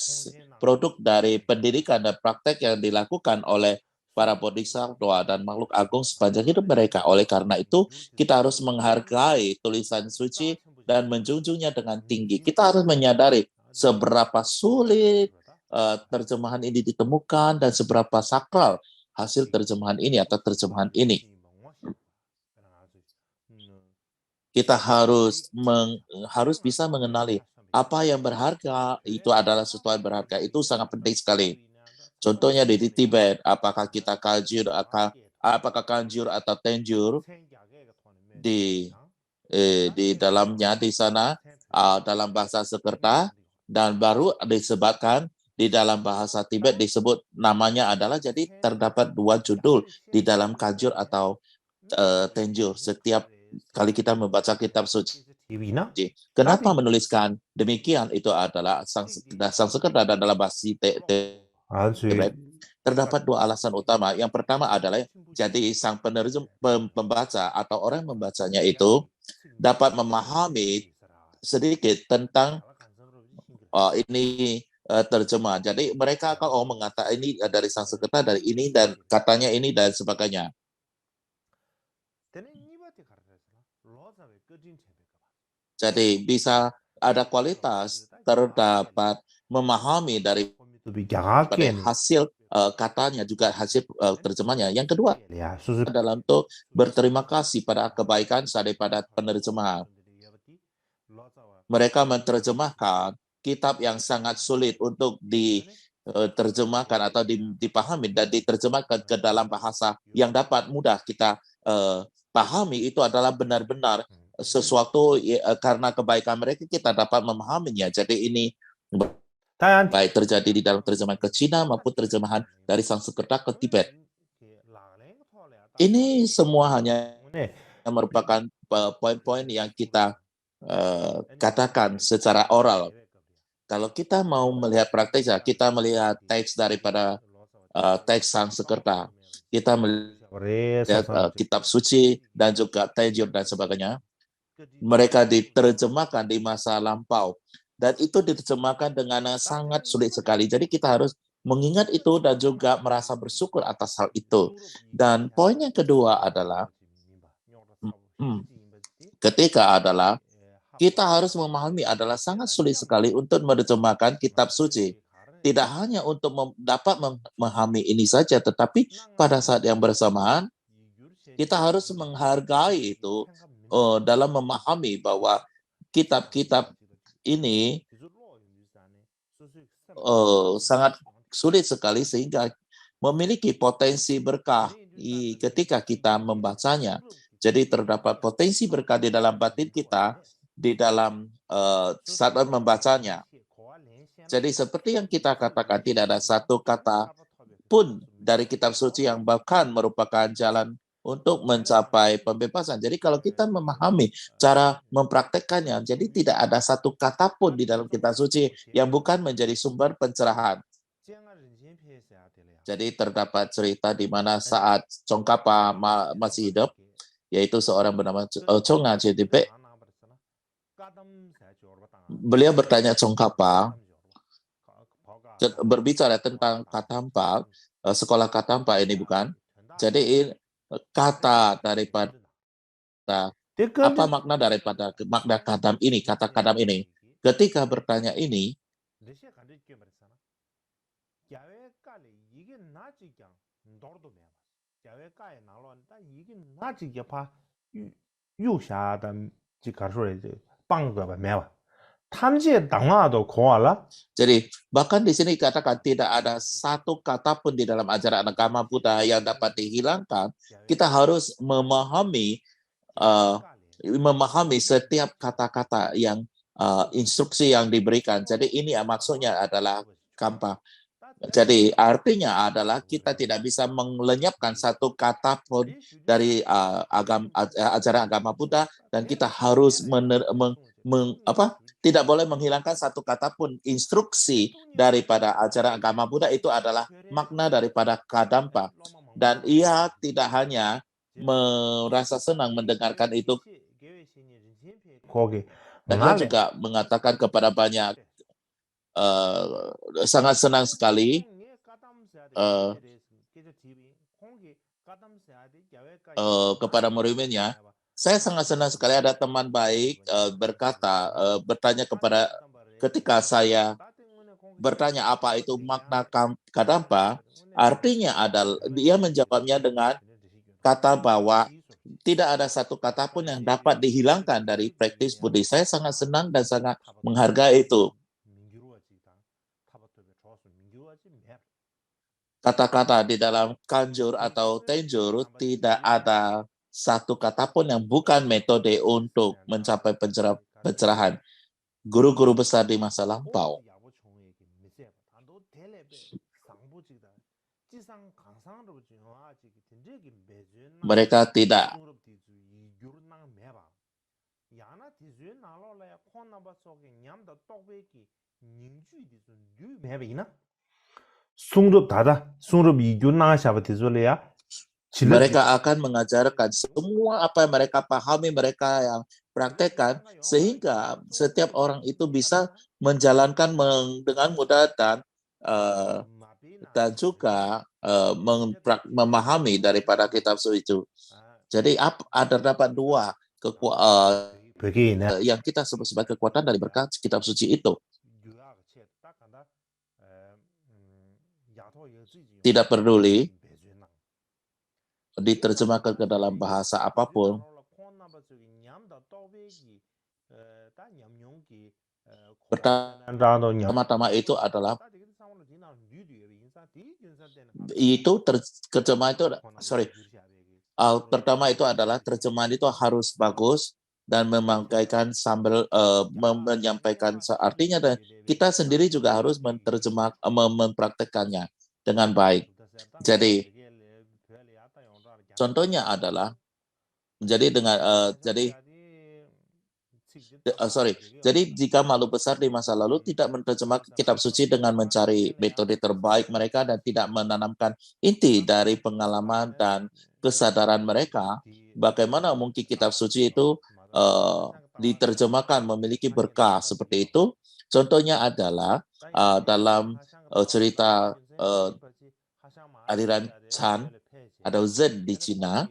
Speaker 2: dari pendidikan dan praktek yang dilakukan oleh para bodhisattva dan makhluk agung sepanjang hidup mereka. Oleh karena itu, kita harus menghargai tulisan suci dan menjunjungnya dengan tinggi. Kita harus menyadari seberapa sulit terjemahan ini ditemukan dan seberapa sakral hasil terjemahan ini atau terjemahan ini. Kita harus bisa mengenali apa yang berharga, itu adalah sesuatu yang berharga. Itu sangat penting sekali. Contohnya di Tibet, apakah kita apakah kanjur atau tenjur di dalamnya di sana dalam bahasa Sanskerta, dan baru disebutkan di dalam bahasa Tibet disebut namanya adalah, jadi terdapat dua judul di dalam kanjur atau tenjur setiap kali kita membaca kitab suci. Kenapa menuliskan demikian? Itu adalah Sanskerta dalam bahasa
Speaker 1: 아주
Speaker 2: Terdapat dua alasan utama. Yang pertama adalah jadi sang pembaca atau orang membacanya itu dapat memahami sedikit tentang ini terjemah. Jadi mereka akan mengatakan ini dari Sanskerta, dari ini dan katanya ini dan sebagainya. Jadi bisa ada kualitas terdapat memahami dari pada
Speaker 1: 야가게는
Speaker 2: hasil katanya juga hasil terjemahnya. Yang kedua
Speaker 1: 야 수수
Speaker 2: adalah untuk berterima kasih pada kebaikan daripada penerjemah. Mereka menerjemahkan kitab yang sangat sulit untuk diterjemahkan atau dipahami dan diterjemahkan ke dalam bahasa yang dapat mudah kita pahami. Itu adalah benar-benar sesuatu karena kebaikan mereka kita dapat memahaminya. Jadi ini
Speaker 1: 다양한
Speaker 2: baik terjadi di dalam terjemahan ke Cina maupun terjemahan dari Sanskerta ke Tibet. Ini semua hanya
Speaker 1: 때문에
Speaker 2: merupakan poin-poin yang kita katakan secara oral. Kalau kita mau melihat prakteknya, kita melihat teks daripada teks Sanskerta, kita melihat
Speaker 1: 그래서
Speaker 2: kitab suci dan juga Tejur dan sebagainya. Mereka diterjemahkan di masa lampau dan itu diterjemahkan dengan sangat sulit sekali. Jadi kita harus mengingat itu dan juga merasa bersyukur atas hal itu. Dan poin yang kedua adalah ketika adalah kita harus memahami adalah sangat sulit sekali untuk menerjemahkan kitab suci. Tidak hanya untuk dapat memahami ini saja, tetapi pada saat yang bersamaan kita harus menghargai itu dalam memahami bahwa kitab-kitab ini sangat sulit sekali sehingga memiliki potensi berkah ketika kita membacanya. Jadi terdapat potensi berkah di dalam batin kita di dalam saat membacanya. Jadi seperti yang kita katakan, tidak ada satu kata pun dari kitab suci yang bahkan merupakan jalan untuk mencapai pembebasan. Jadi kalau kita memahami cara mempraktekkannya, jadi tidak ada satu kata pun di dalam kitab suci yang bukan menjadi sumber pencerahan. Jadi terdapat cerita di mana saat Tsongkhapa masih hidup, yaitu seorang bernama Chonga Chedipe, beliau bertanya Tsongkhapa, berbicara tentang Katampa, sekolah Katampa ini bukan. Jadi kata daripada apa makna daripada makna kadam ini, kata kadam ini. Ketika bertanya ini, jadi bahkan di sini dikatakan tidak ada satu kata pun di dalam ajaran agama Buddha yang dapat dihilangkan. Kita harus memahami setiap kata-kata yang instruksi yang diberikan. Jadi ini maksudnya adalah kampa. Jadi artinya adalah kita tidak bisa melenyapkan satu kata pun dari ajaran agama Buddha dan kita harus tidak boleh menghilangkan satu kata pun instruksi daripada ajaran agama Buddha. Itu adalah makna daripada kadampa. Dan ia tidak hanya merasa senang mendengarkan itu, dan ia juga mengatakan kepada banyak sangat senang sekali kepada murid-muridnya. Saya sangat senang sekali ada teman baik bertanya ketika saya bertanya apa itu makna kadampa, artinya adalah dia menjawabnya dengan kata bahwa tidak ada satu kata pun yang dapat dihilangkan dari praktis Buddhis. Saya sangat senang dan sangat menghargai itu. Kata-kata di dalam kanjur atau tenjur tidak ada satu kata pun yang bukan metode untuk mencapai pencerahan. Guru-guru besar di masa lampau, mereka tidak
Speaker 1: Sungrup dada, sungrup igu nang syaba tizule ya.
Speaker 2: Mereka akan mengajarkan semua apa yang mereka pahami, mereka yang praktekkan, sehingga setiap orang itu bisa menjalankan dengan mudah dan juga memahami daripada kitab suci itu. Jadi ada dapat dua yang kita sebut sebagai kekuatan dari berkat kitab suci itu. Tidak peduli diterjemahkan ke dalam bahasa apapun. Pertama-tama itu adalah pertama itu adalah terjemahan itu harus bagus dan memakaikan sambil menyampaikan artinya, dan kita sendiri juga harus mempraktekannya dengan baik. Jadi contohnya adalah jadi jika malu besar di masa lalu tidak menerjemahkan kitab suci dengan mencari metode terbaik mereka dan tidak menanamkan inti dari pengalaman dan kesadaran mereka, bagaimana mungkin kitab suci itu diterjemahkan memiliki berkah seperti itu? Contohnya adalah dalam cerita aliran Chan atau Zen di Cina.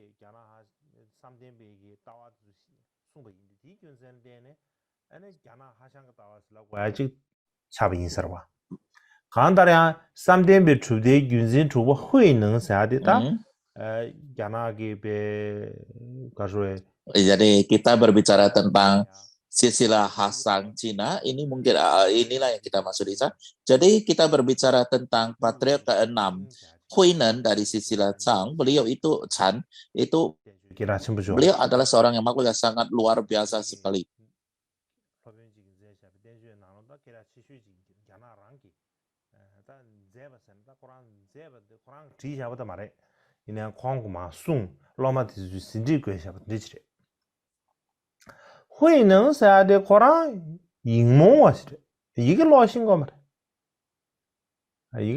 Speaker 2: Jadi kita berbicara tentang silsilah Hasang Cina, ini mungkin inilah yang kita maksud Isa. Jadi kita berbicara tentang patriark ke-6 Huinan dari silsilah Chang. Beliau itu Chan, itu beliau adalah seorang yang makhluk yang sangat luar biasa sekali.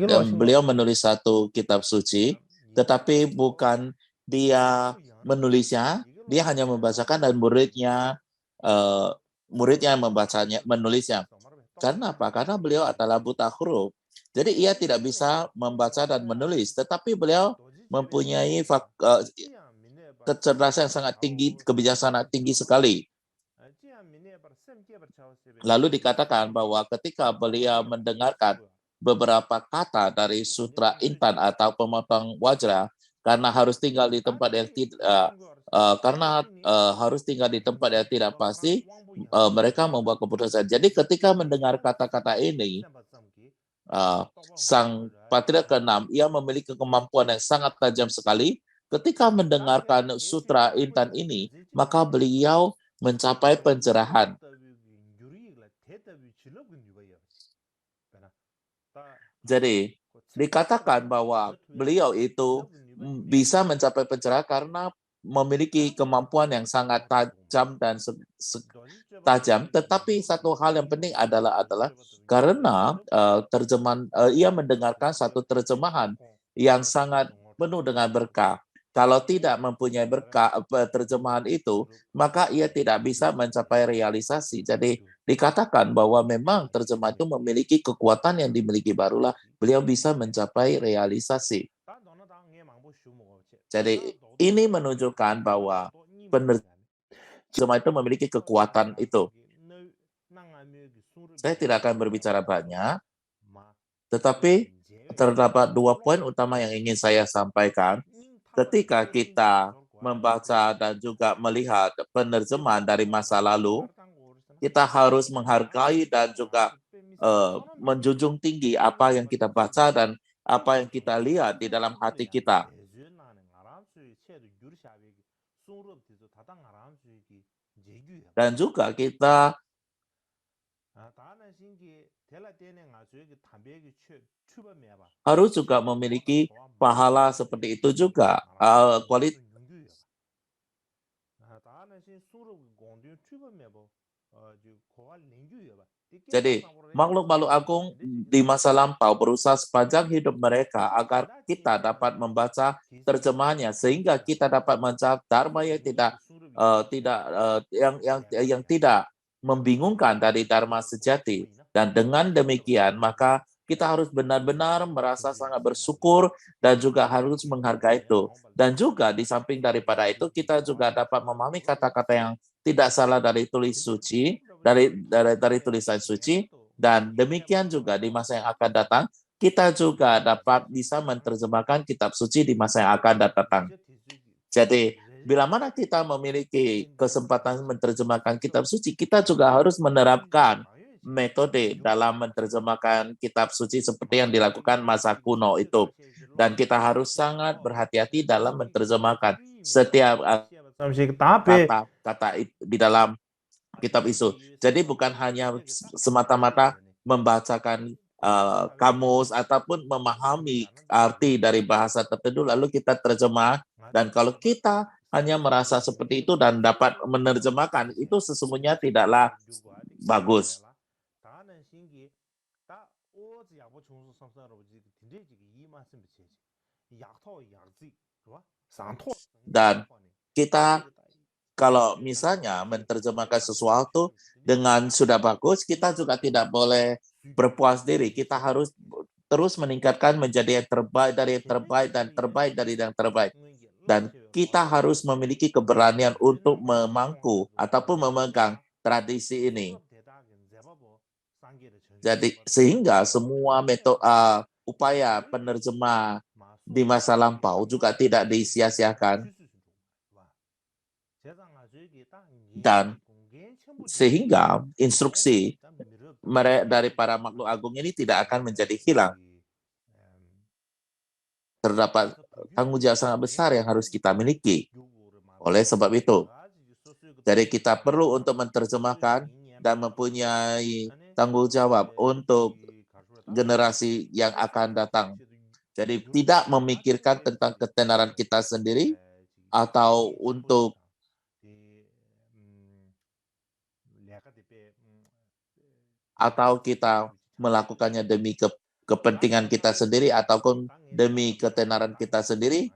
Speaker 2: Dan beliau menulis satu kitab suci, tetapi bukan dia menulisnya, dia hanya membacakan dan muridnya menulisnya. Karena apa? Karena beliau adalah buta huruf. Jadi ia tidak bisa membaca dan menulis, tetapi beliau mempunyai kecerdasan yang sangat tinggi, kebijaksanaan tinggi sekali. Lalu dikatakan bahwa ketika beliau mendengarkan beberapa kata dari sutra intan atau pemotong wajra, karena harus tinggal di tempat yang tidak pasti, mereka membuat keputusan. Jadi ketika mendengar kata-kata ini, sang patriark ke-6, ia memiliki kemampuan yang sangat tajam sekali. Ketika mendengarkan sutra intan ini, maka beliau mencapai pencerahan. Jadi dikatakan bahwa beliau itu bisa mencapai pencerahan karena memiliki kemampuan yang sangat tajam dan tajam. Tetapi satu hal yang penting adalah karena ia mendengarkan satu terjemahan yang sangat penuh dengan berkah. Kalau tidak mempunyai berkah terjemahan itu, maka ia tidak bisa mencapai realisasi. Jadi dikatakan bahwa memang terjemahan itu memiliki kekuatan yang dimiliki, barulah beliau bisa mencapai realisasi. Jadi ini menunjukkan bahwa penerjemah itu memiliki kekuatan itu. Saya tidak akan berbicara banyak, tetapi terdapat 2 poin utama yang ingin saya sampaikan. Ketika kita membaca dan juga melihat penerjemahan dari masa lalu, kita harus menghargai dan juga menjunjung tinggi apa yang kita baca dan apa yang kita lihat di dalam hati kita. Dan juga kita harus juga memiliki pahala seperti itu juga. Jadi, makhluk-makhluk agung di masa lampau berusaha sepanjang hidup mereka agar kita dapat membaca terjemahannya sehingga kita dapat mencapai dharma yang yang tidak membingungkan dari dharma sejati. Dan dengan demikian, maka kita harus benar-benar merasa sangat bersyukur dan juga harus menghargai itu. Dan juga di samping daripada itu, kita juga dapat memahami kata-kata yang tidak salah dari tulis suci, dari tulisan suci, dan demikian juga di masa yang akan datang, kita juga dapat bisa menerjemahkan kitab suci di masa yang akan datang. Jadi, bila mana kita memiliki kesempatan menerjemahkan kitab suci, kita juga harus menerapkan metode dalam menerjemahkan kitab suci seperti yang dilakukan masa kuno itu. Dan kita harus sangat berhati-hati dalam menerjemahkan setiap kata-kata di dalam kitab itu. Jadi bukan hanya semata-mata membacakan kamus ataupun memahami arti dari bahasa tertentu lalu kita terjemah, dan kalau kita hanya merasa seperti itu dan dapat menerjemahkan, itu sesungguhnya tidaklah bagus. Dan kita kalau misalnya menerjemahkan sesuatu dengan sudah bagus, kita juga tidak boleh berpuas diri. Kita harus terus meningkatkan menjadi yang terbaik dari yang terbaik dan terbaik dari yang terbaik. Dan kita harus memiliki keberanian untuk memangku ataupun memegang tradisi ini. Jadi sehingga semua metode upaya penerjemah di masa lampau juga tidak disia-siakan. Dan sehingga instruksi dari para makhluk agung ini tidak akan menjadi hilang. Terdapat tanggung jawab sangat besar yang harus kita miliki. Oleh sebab itu, jadi kita perlu untuk menerjemahkan dan mempunyai tanggung jawab untuk generasi yang akan datang. Jadi tidak memikirkan tentang ketenaran kita sendiri atau untuk kita melakukannya demi kepentingan kita sendiri ataupun demi ketenaran kita sendiri,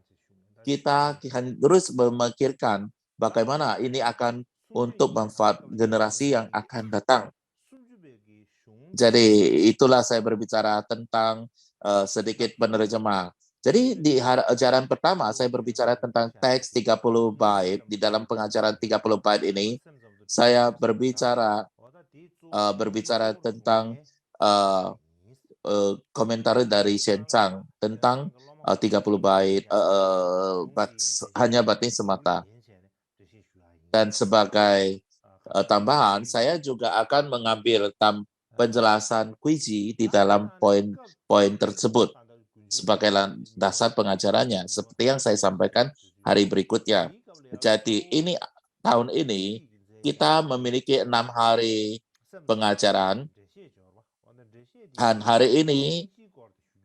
Speaker 2: kita terus memikirkan bagaimana ini akan untuk manfaat generasi yang akan datang. Jadi itulah saya berbicara tentang sedikit penerjemah. Jadi di ajaran pertama saya berbicara tentang teks 30 bait. Di dalam pengajaran 30 bait ini saya berbicara tentang komentar dari Shen Chang tentang 30 bait hanya batin semata. Dan sebagai tambahan, saya juga akan mengambil penjelasan Kuiji di dalam poin-poin tersebut sebagai dasar pengajarannya, seperti yang saya sampaikan hari berikutnya. Jadi tahun ini kita memiliki 6 hari pengajaran, dan hari ini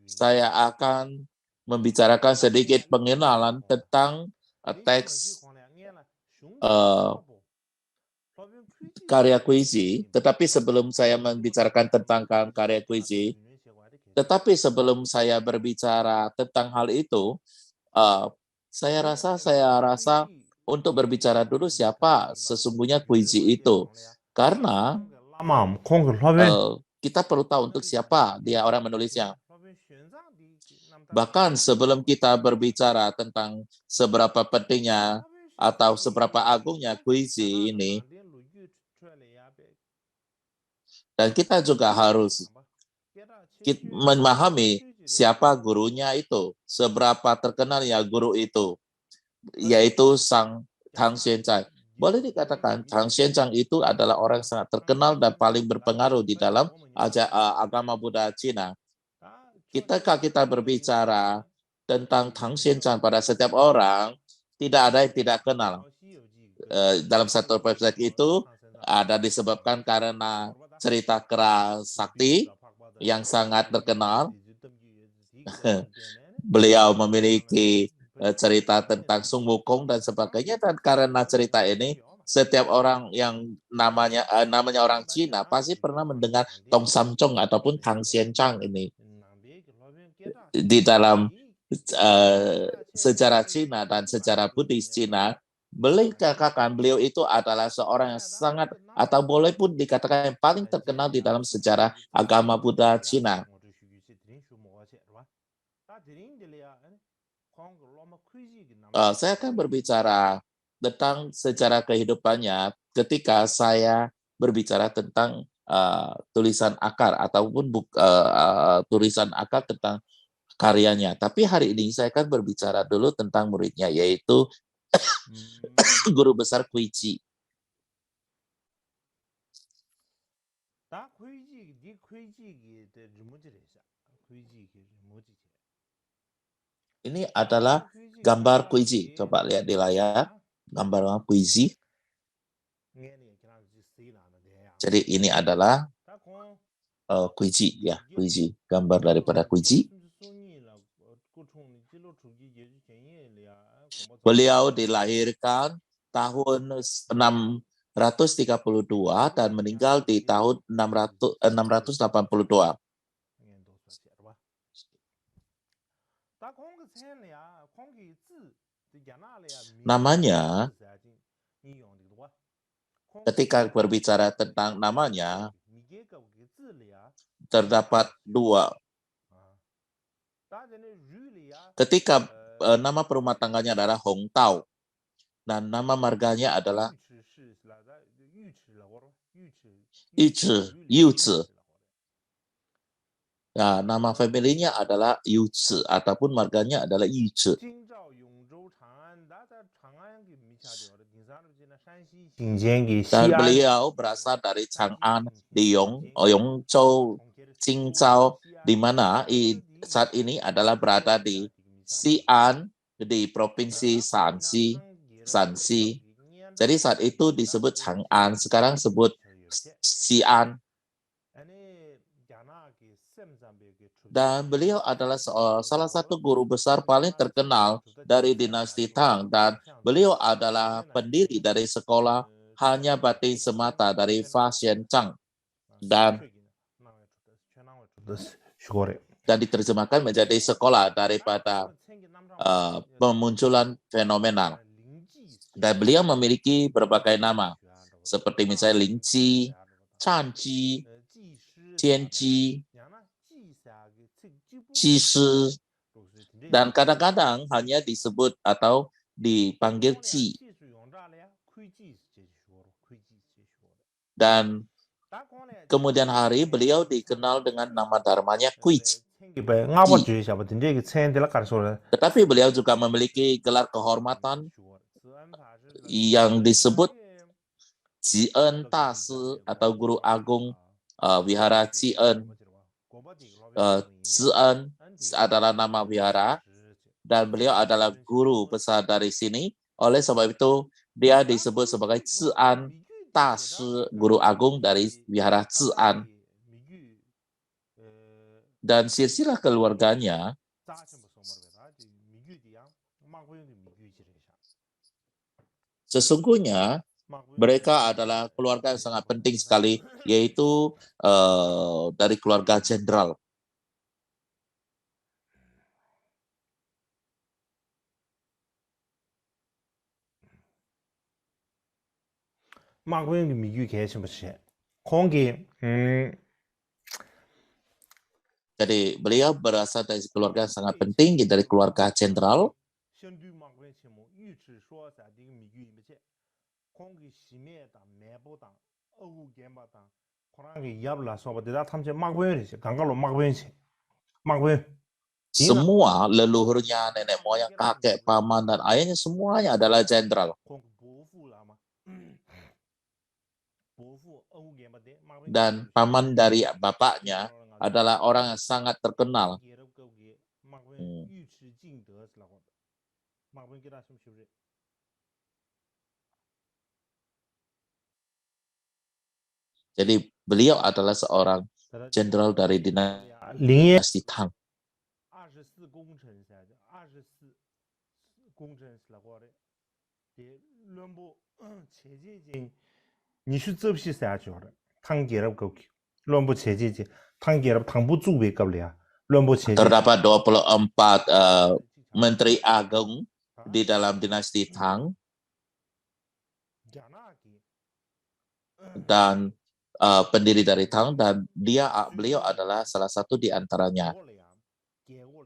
Speaker 2: saya akan membicarakan sedikit pengenalan tentang teks karya Kuiji. Tetapi sebelum saya membicarakan tentang karya Kuiji, tetapi sebelum saya berbicara tentang hal itu, saya rasa untuk berbicara dulu siapa sesungguhnya Kuiji itu. Karena kita perlu tahu untuk siapa dia orang menulisnya. Bahkan sebelum kita berbicara tentang seberapa pentingnya atau seberapa agungnya Kuiji ini, dan kita juga harus memahami siapa gurunya itu, seberapa terkenalnya guru itu, yaitu Tang Xuanzang. Boleh dikatakan Tang Xuanzang itu adalah orang yang sangat terkenal dan paling berpengaruh di dalam agama Buddha Cina. Ketika kita berbicara tentang Tang Xuanzang pada setiap orang, tidak ada yang tidak kenal. Dalam satu perspektif itu ada disebabkan karena cerita Kera Sakti yang sangat terkenal. Beliau memiliki cerita tentang Sun Wukong dan sebagainya, dan karena cerita ini setiap orang yang namanya orang Cina pasti pernah mendengar Tong Sam Chong ataupun Tang Xian Chang ini di dalam sejarah Cina dan sejarah Buddhis Cina. Beliau katakan beliau itu adalah seorang yang sangat atau boleh pun dikatakan yang paling terkenal di dalam sejarah agama Buddha Cina. Saya akan berbicara tentang sejarah kehidupannya ketika saya berbicara tentang tulisan akar ataupun tulisan akar tentang karyanya. Tapi hari ini saya akan berbicara dulu tentang muridnya, yaitu guru besar Kuichi. Ini adalah gambar Kuichi. Coba lihat di layar, gambar Kuichi. Jadi ini adalah Kuichi, ya, Kuichi. Gambar daripada Kuichi. Beliau dilahirkan tahun 632 dan meninggal di tahun 682. Namanya, ketika berbicara tentang namanya, terdapat dua. Ketika nama perumah tangganya adalah Hong Tao, dan nama marganya adalah Yu Zi. Nah, nama familinya adalah Yu Zi, ataupun marganya adalah Yu Zi. Dan beliau berasal dari Chang'an, di Yongzhou, Qingzhou, di mana saat ini adalah berada di Xi'an, di provinsi Shanxi. Jadi saat itu disebut Chang'an, sekarang sebut Xi'an. Dan beliau adalah salah satu guru besar paling terkenal dari dinasti Tang, dan beliau adalah pendiri dari sekolah hanya batin semata dari Fa Xian Chang, dan diterjemahkan menjadi sekolah daripada pemunculan fenomenal. Dan beliau memiliki berbagai nama, seperti misalnya Lingji, Chanji, Tianji, Cishi, dan kadang-kadang hanya disebut atau dipanggil Ci. Dan kemudian hari beliau dikenal dengan nama dharmanya Kuichi. Tetapi beliau juga memiliki gelar kehormatan yang disebut Jian Dashi atau Guru Agung Wihara Jian. Jian adalah nama wihara, dan beliau adalah guru besar dari sini. Oleh sebab itu, dia disebut sebagai Jian Dashi, Guru Agung dari Wihara Jian. Dan silsilah keluarganya sesungguhnya mereka adalah keluarga yang sangat penting sekali, yaitu dari keluarga jenderal. Jadi beliau berasal dari keluarga yang sangat penting, dari keluarga jenderal. Semua leluhurnya, nenek moyang, kakek, paman, dan ayahnya semuanya adalah jenderal. Dan paman dari bapaknya adalah orang yang sangat terkenal. Jadi beliau adalah seorang jenderal dari dinasti Tang. Terdapat 24 menteri agung di dalam dinasti Tang dan pendiri dari Tang, dan beliau adalah salah satu di antaranya.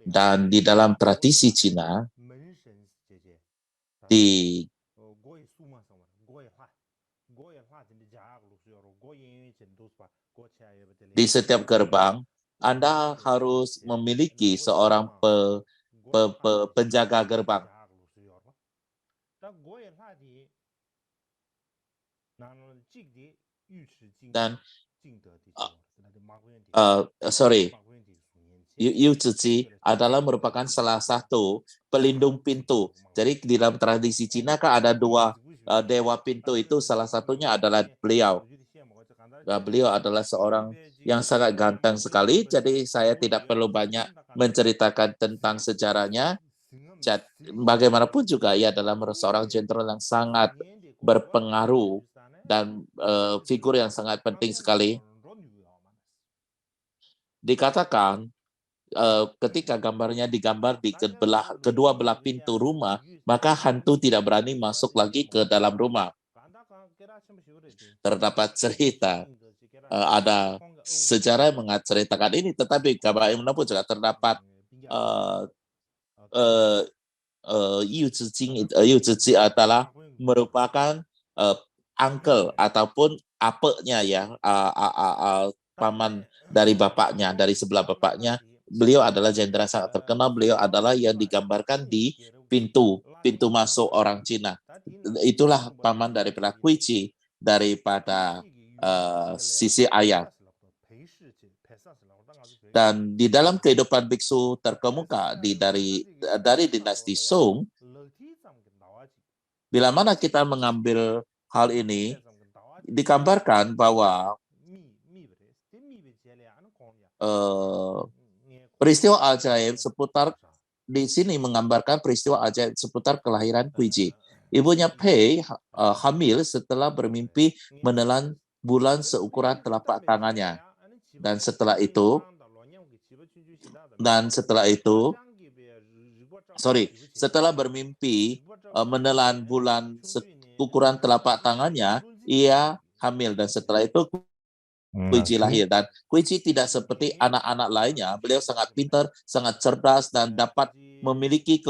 Speaker 2: Dan di dalam tradisi Cina, di setiap gerbang, Anda harus memiliki seorang penjaga gerbang. Dan Yu Zhizi adalah merupakan salah satu pelindung pintu. Jadi di dalam tradisi Cina kan ada dua dewa pintu, itu salah satunya adalah beliau. Beliau adalah seorang yang sangat ganteng sekali, jadi saya tidak perlu banyak menceritakan tentang sejarahnya. Bagaimanapun juga ia adalah seorang jenderal yang sangat berpengaruh dan figur yang sangat penting sekali. Dikatakan ketika gambarnya digambar di kedua belah pintu rumah, maka hantu tidak berani masuk lagi ke dalam rumah. Terdapat cerita, ada sejarah yang menceritakan ini, tetapi bagaimanapun juga terdapat Yu Zhizi adalah merupakan uncle ataupun apeknya ya, paman dari bapaknya, dari sebelah bapaknya. Beliau adalah jenderal sangat terkenal. Beliau adalah yang digambarkan di pintu masuk orang Cina. Itulah paman daripada Kuici, daripada sisi ayah. Dan di dalam kehidupan biksu terkemuka dari dinasti Song, bila mana kita mengambil hal ini, digambarkan bahwa peristiwa ajaib seputar di sini menggambarkan peristiwa ajaib seputar kelahiran Kuiji. Ibunya Pei hamil setelah bermimpi menelan bulan seukuran telapak tangannya. Dan setelah itu, setelah bermimpi menelan bulan seukuran telapak tangannya, ia hamil, dan setelah itu Kuiji lahir. Dan Kuiji tidak seperti anak-anak lainnya. Beliau sangat pintar, sangat cerdas, dan dapat memiliki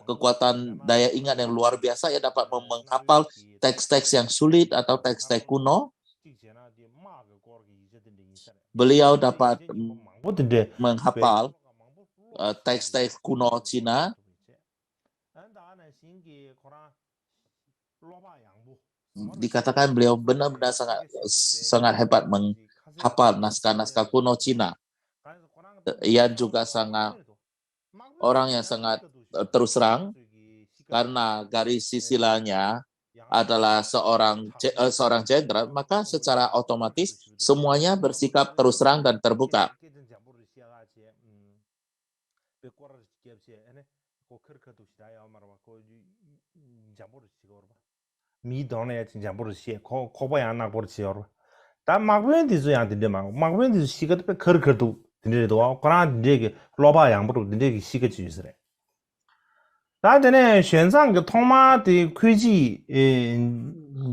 Speaker 2: kekuatan daya ingat yang luar biasa. Ia dapat menghafal teks-teks yang sulit atau teks-teks kuno. Beliau dapat menghafal teks-teks kuno Cina. Dikatakan beliau benar-benar sangat hebat menghafal naskah-naskah kuno Cina. Ia juga orang yang sangat terus terang, karena garis sisilanya adalah seorang jenderal, maka secara otomatis semuanya bersikap terus terang dan terbuka.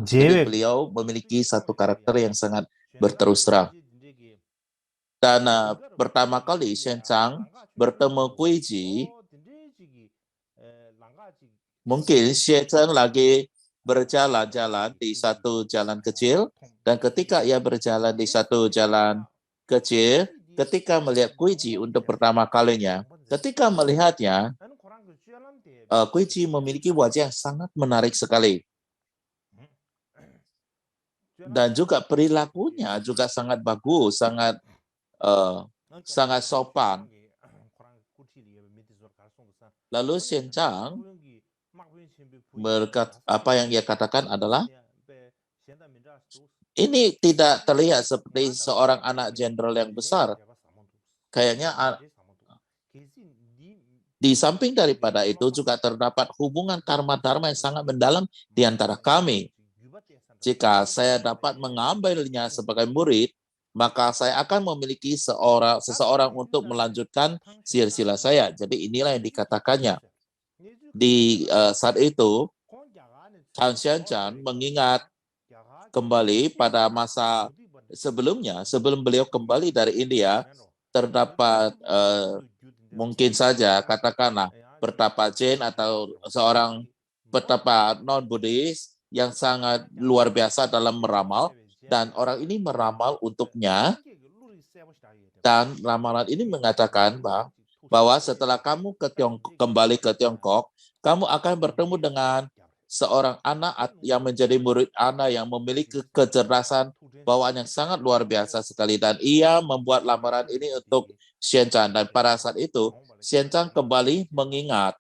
Speaker 2: Jadi beliau memiliki satu karakter yang sangat berterus terang. Dan pertama kali Shen Chang bertemu Kuiji, mungkin Shen Chang lagi berjalan-jalan di satu jalan kecil, dan ketika ia berjalan di satu jalan kecil, ketika melihat Kuiji untuk pertama kalinya, ketika melihatnya, Kuiji memiliki wajah yang sangat menarik sekali. Dan juga perilakunya juga sangat bagus, sangat sopan. Lalu Shen Chang apa yang ia katakan adalah, ini tidak terlihat seperti seorang anak jenderal yang besar. Kayaknya Di samping daripada itu juga terdapat hubungan karma-dharma yang sangat mendalam di antara kami. Jika saya dapat mengambilnya sebagai murid, maka saya akan memiliki seseorang untuk melanjutkan silsilah saya. Jadi inilah yang dikatakannya. Di saat itu, Chan Xianchan mengingat kembali pada masa sebelumnya, sebelum beliau kembali dari India, terdapat mungkin saja katakanlah petapa Jain atau seorang petapa non-Buddhis yang sangat luar biasa dalam meramal, dan orang ini meramal untuknya, dan ramalan ini mengatakan bahwa setelah kamu kembali ke Tiongkok, kamu akan bertemu dengan seorang anak yang menjadi murid anak yang memiliki kecerdasan bawaan yang sangat luar biasa sekali, dan ia membuat lamaran ini untuk Xianchan. Dan pada saat itu Xianchan kembali mengingat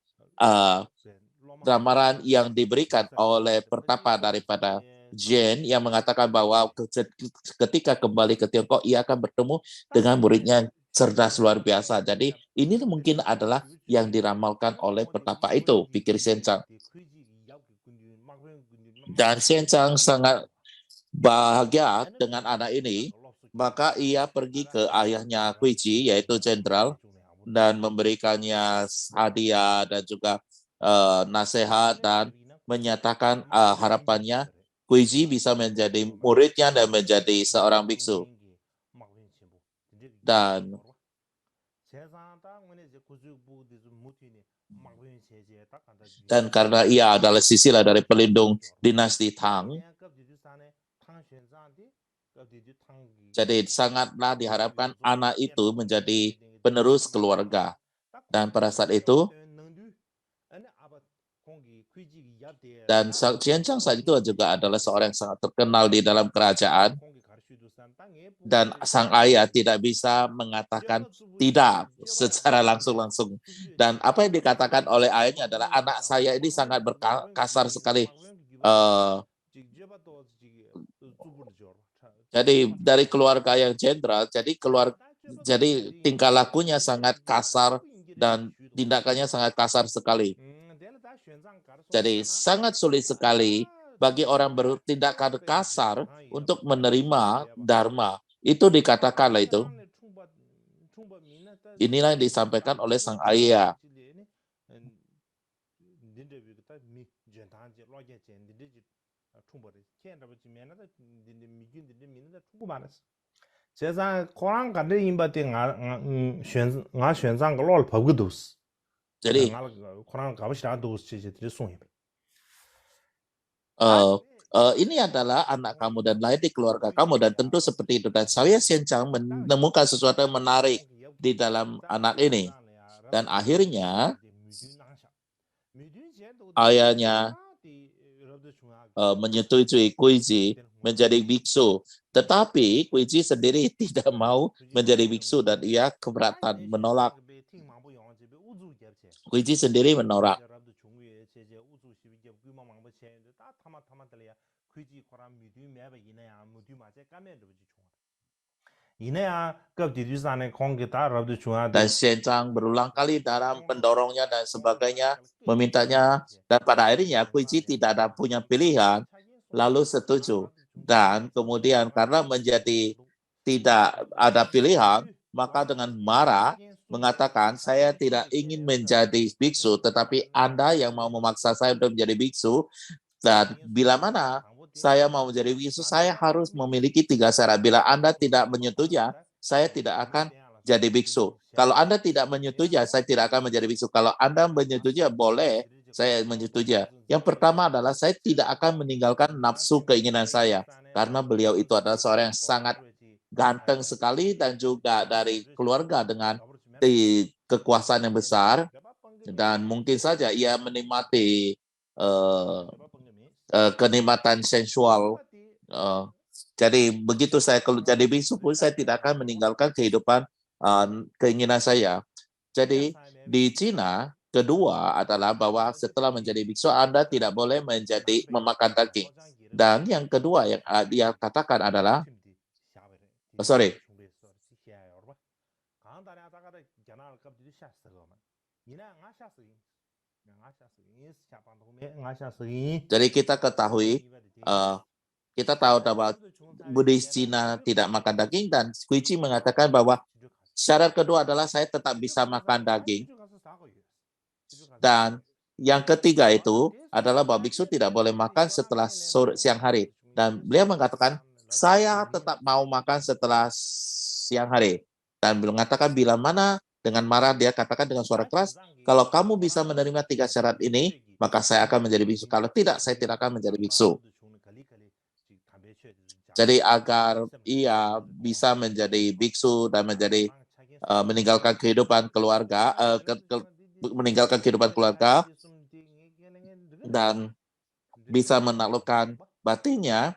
Speaker 2: ramalan yang diberikan oleh pertapa daripada Jen yang mengatakan bahwa ketika kembali ke Tiongkok ia akan bertemu dengan muridnya yang cerdas luar biasa. Jadi ini mungkin adalah yang diramalkan oleh pertapa itu, pikir Xianchan. Dan Xianchan sangat bahagia dengan anak ini, maka ia pergi ke ayahnya Kuiji, yaitu jenderal, dan memberikannya hadiah dan juga nasihat, dan menyatakan harapannya Kuiji bisa menjadi muridnya dan menjadi seorang biksu. Dan karena ia adalah sisilah dari pelindung dinasti Tang, jadi sangatlah diharapkan anak itu menjadi penerus keluarga. Dan pada saat itu, dan Xianchan saat itu juga adalah seorang yang sangat terkenal di dalam kerajaan, dan sang ayah tidak bisa mengatakan tidak secara langsung-langsung. Dan apa yang dikatakan oleh ayahnya adalah, anak saya ini sangat kasar sekali. Jadi dari keluarga yang jenderal, jadi tingkah lakunya sangat kasar dan tindakannya sangat kasar sekali. Jadi sangat sulit sekali bagi orang bertindak kasar untuk menerima dharma. Itu dikatakanlah itu. Inilah yang disampaikan oleh sang ayah. Jadi ini adalah anak kamu dan lahir di keluarga kamu, dan tentu seperti itu. Dan saya Xianchan menemukan sesuatu yang menarik di dalam anak ini. Dan akhirnya ayahnya menyetujui Kuiji menjadi biksu. Tetapi Kuiji sendiri tidak mau menjadi biksu dan ia keberatan, menolak. Kuiji sendiri menolak. Dan Xianchan berulang kali dalam mendorongnya dan sebagainya, memintanya, dan pada akhirnya Kuiji tidak ada punya pilihan, lalu setuju. Dan kemudian karena menjadi tidak ada pilihan, maka dengan marah mengatakan, saya tidak ingin menjadi biksu, tetapi Anda yang mau memaksa saya untuk menjadi biksu, dan bila mana saya mau menjadi biksu, saya harus memiliki 3 syarat. Bila Anda tidak menyetujui, saya tidak akan jadi biksu. Kalau Anda tidak menyetujui, saya tidak akan menjadi biksu. Kalau Anda menyetujui, boleh, saya menyetujui. Yang pertama adalah saya tidak akan meninggalkan nafsu keinginan saya, karena beliau itu adalah seorang yang sangat ganteng sekali dan juga dari keluarga dengan kekuasaan yang besar, dan mungkin saja ia menikmati kenikmatan sensual. Jadi begitu saya kalau jadi biksu pun saya tidak akan meninggalkan kehidupan keinginan saya. Jadi di Cina, kedua adalah bahwa setelah menjadi biksu Anda tidak boleh memakan daging. Dan yang kedua yang dia katakan adalah Jadi kita ketahui, kita tahu bahwa Buddhis Cina tidak makan daging, dan Guici mengatakan bahwa syarat kedua adalah saya tetap bisa makan daging. Dan yang ketiga itu adalah bahwa biksu tidak boleh makan setelah siang hari. Dan beliau mengatakan, saya tetap mau makan setelah siang hari. Dan beliau mengatakan bila mana dengan marah dia katakan dengan suara keras, kalau kamu bisa menerima 3 syarat ini, maka saya akan menjadi biksu. Kalau tidak, saya tidak akan menjadi biksu. Jadi agar ia bisa menjadi biksu dan menjadi meninggalkan kehidupan keluarga, meninggalkan kehidupan keluarga dan bisa menaklukkan batinnya,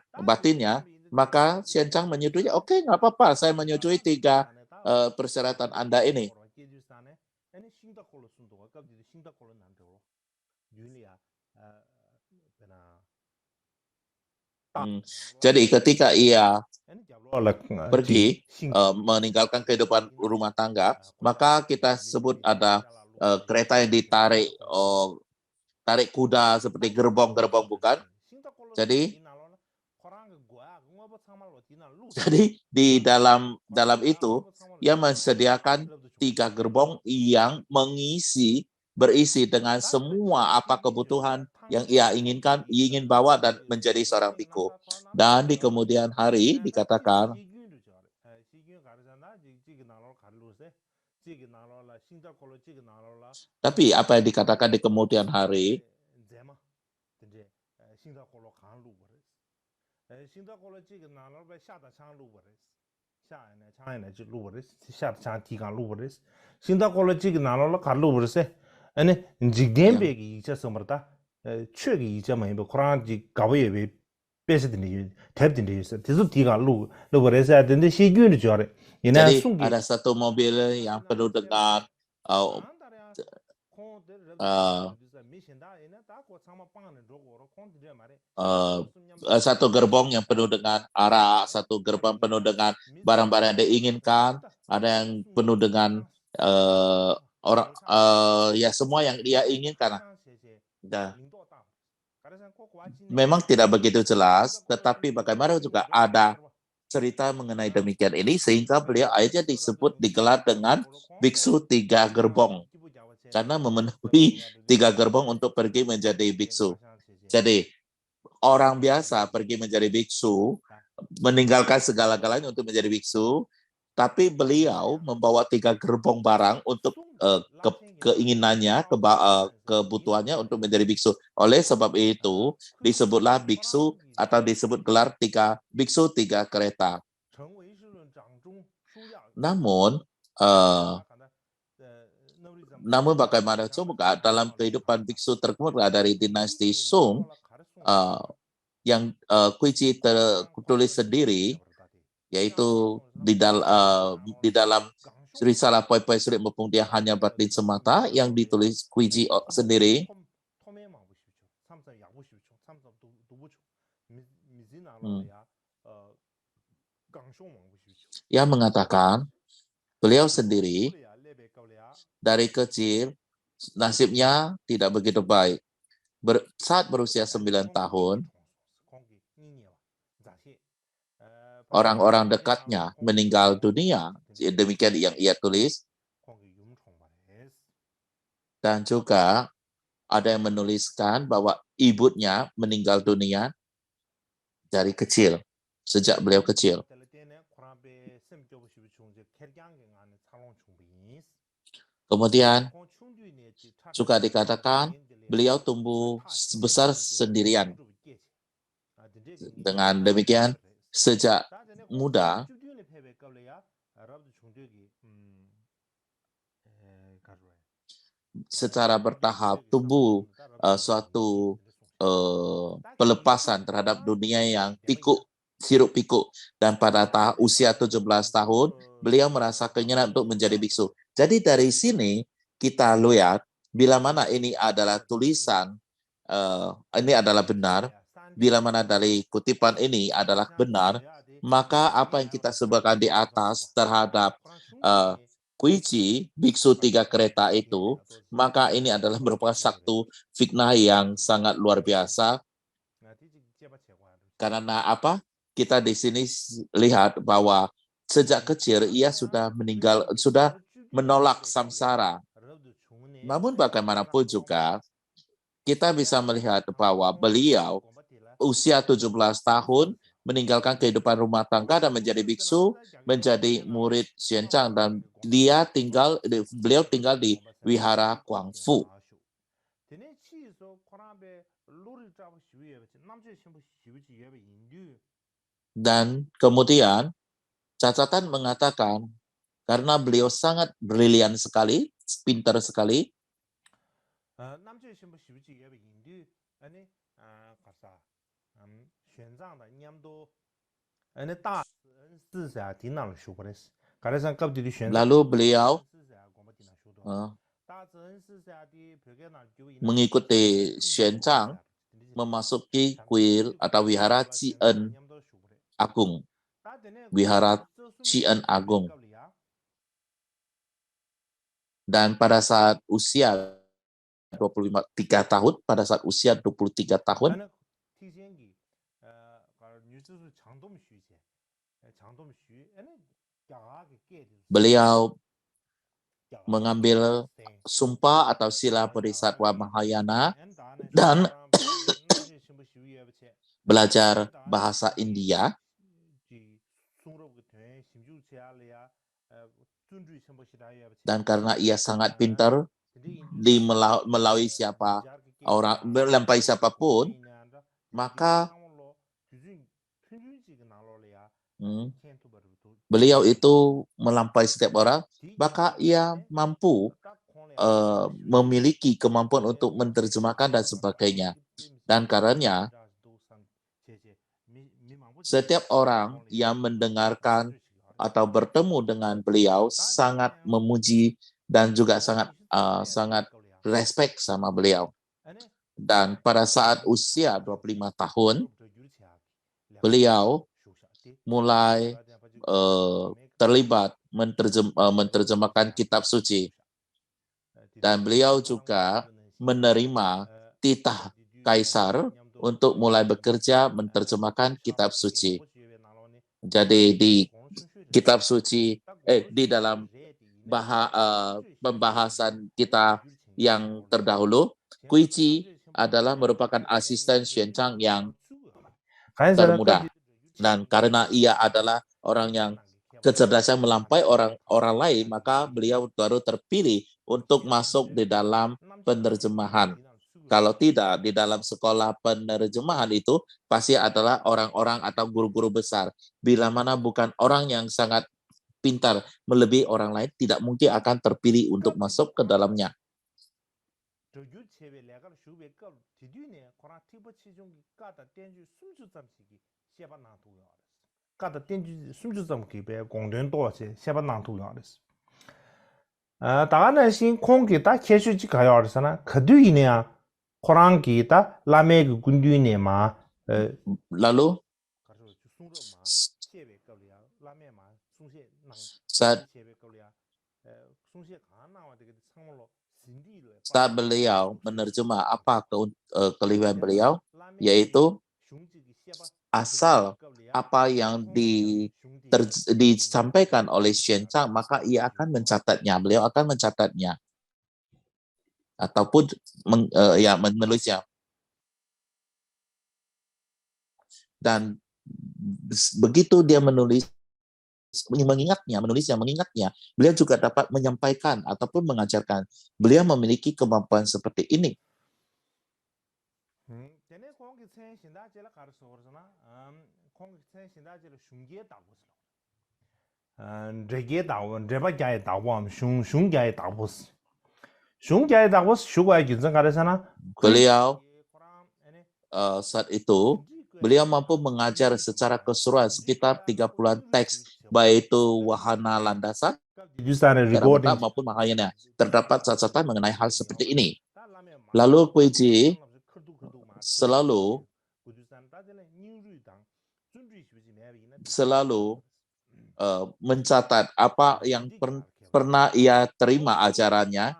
Speaker 2: maka Xian Chang menyetujui, oke, nggak apa-apa, saya menyetujui 3 persyaratan Anda ini. Jadi ketika ia pergi meninggalkan kehidupan rumah tangga, maka kita sebut ada kereta yang ditarik, tarik kuda seperti gerbong-gerbong, bukan? Jadi di dalam itu ia menyediakan 3 gerbong yang berisi dengan semua apa kebutuhan yang ia ingin bawa dan menjadi seorang biku. Dan di kemudian hari dikatakan, tapi apa yang dikatakan di kemudian hari, jadi ada satu mobil yang penuh dengan satu gerbong yang penuh dengan arak, satu gerbong penuh dengan barang-barang yang diinginkan, ada yang penuh dengan ya semua yang dia inginkan. Nah, memang tidak begitu jelas, tetapi bagaimana juga ada cerita mengenai demikian ini, sehingga beliau akhirnya digelar dengan biksu 3 gerbong, karena memenuhi 3 gerbong untuk pergi menjadi biksu. Jadi orang biasa pergi menjadi biksu, meninggalkan segala-galanya untuk menjadi biksu, tapi beliau membawa 3 gerbong barang untuk keinginannya, kebutuhannya untuk menjadi biksu. Oleh sebab itu, disebutlah biksu atau disebut gelar 3 biksu 3 kereta. Namun bagaimana juga dalam kehidupan biksu terkemuka dari dinasti Sung, yang Guici tulis sendiri, yaitu di dalam risalah Poi-Poi Surit mumpung dia hanya batin semata, yang ditulis Guici sendiri. Yang mengatakan beliau sendiri dari kecil nasibnya tidak begitu baik. Saat berusia 9 tahun, orang-orang dekatnya meninggal dunia, demikian yang ia tulis. Dan juga ada yang menuliskan bahwa ibunya meninggal dunia dari kecil, sejak beliau kecil. Kemudian juga dikatakan beliau tumbuh besar sendirian. Dengan demikian, sejak muda, secara bertahap tumbuh suatu pelepasan terhadap dunia yang hiruk pikuk. Dan pada usia 17 tahun, beliau merasa keinginan untuk menjadi biksu. Jadi dari sini kita lihat bila mana ini adalah tulisan, ini adalah benar, bila mana dari kutipan ini adalah benar, maka apa yang kita sebutkan di atas terhadap Kuici, biksu 3 kereta itu, maka ini adalah merupakan satu fitnah yang sangat luar biasa. Karena apa? Kita di sini lihat bahwa sejak kecil ia sudah menolak samsara. Namun bagaimanapun juga, kita bisa melihat bahwa beliau usia 17 tahun meninggalkan kehidupan rumah tangga dan menjadi biksu, menjadi murid Xianzang, dan beliau tinggal di Wihara Guangfu. Dan kemudian catatan mengatakan karena beliau sangat brilian sekali, pintar sekali, lalu beliau mengikuti Xianzang memasuki kuil atau wihara Cien Agung. Wihara Cien Agung. Dan pada saat usia 23 tahun, pada saat usia 23 tahun, beliau mengambil sumpah atau sila bodhisattva Mahayana dan belajar bahasa India. Dan karena ia sangat pintar melalui melampaui siapapun, maka beliau itu melampaui setiap orang, maka ia mampu memiliki kemampuan untuk menerjemahkan dan sebagainya. Dan karenanya, setiap orang yang mendengarkan atau bertemu dengan beliau sangat memuji dan juga sangat respect sama beliau. Dan pada saat usia 25 tahun, beliau mulai terlibat menerjemahkan kitab suci. Dan beliau juga menerima titah kaisar untuk mulai bekerja menerjemahkan kitab suci. Jadi di kitab suci, di dalam pembahasan kita yang terdahulu, Kuici adalah merupakan asisten Xianzang yang termuda. Dan karena ia adalah orang yang kecerdasan melampaui orang lain, maka beliau baru terpilih untuk masuk di dalam penerjemahan. Kalau tidak, di dalam sekolah penerjemahan itu pasti adalah orang-orang atau guru-guru besar. Bila mana bukan orang yang sangat pintar melebihi orang lain, tidak mungkin akan terpilih untuk masuk ke dalamnya. Lalu saat beliau menerjemah apa kelihayan beliau, yaitu asal apa yang disampaikan oleh Xianzang, maka ia akan mencatatnya. Beliau akan mencatatnya ataupun menulisnya. Dan begitu dia mengingatnya, beliau juga dapat menyampaikan ataupun mengajarkan. Beliau memiliki kemampuan seperti ini. Beliau saat itu beliau mampu mengajar secara keseluruhan sekitar 30-an teks, baik itu wahana landasan, Theravada maupun Mahayana. Terdapat catatan mengenai hal seperti ini. Lalu Kuici selalu mencatat apa yang pernah ia terima ajarannya.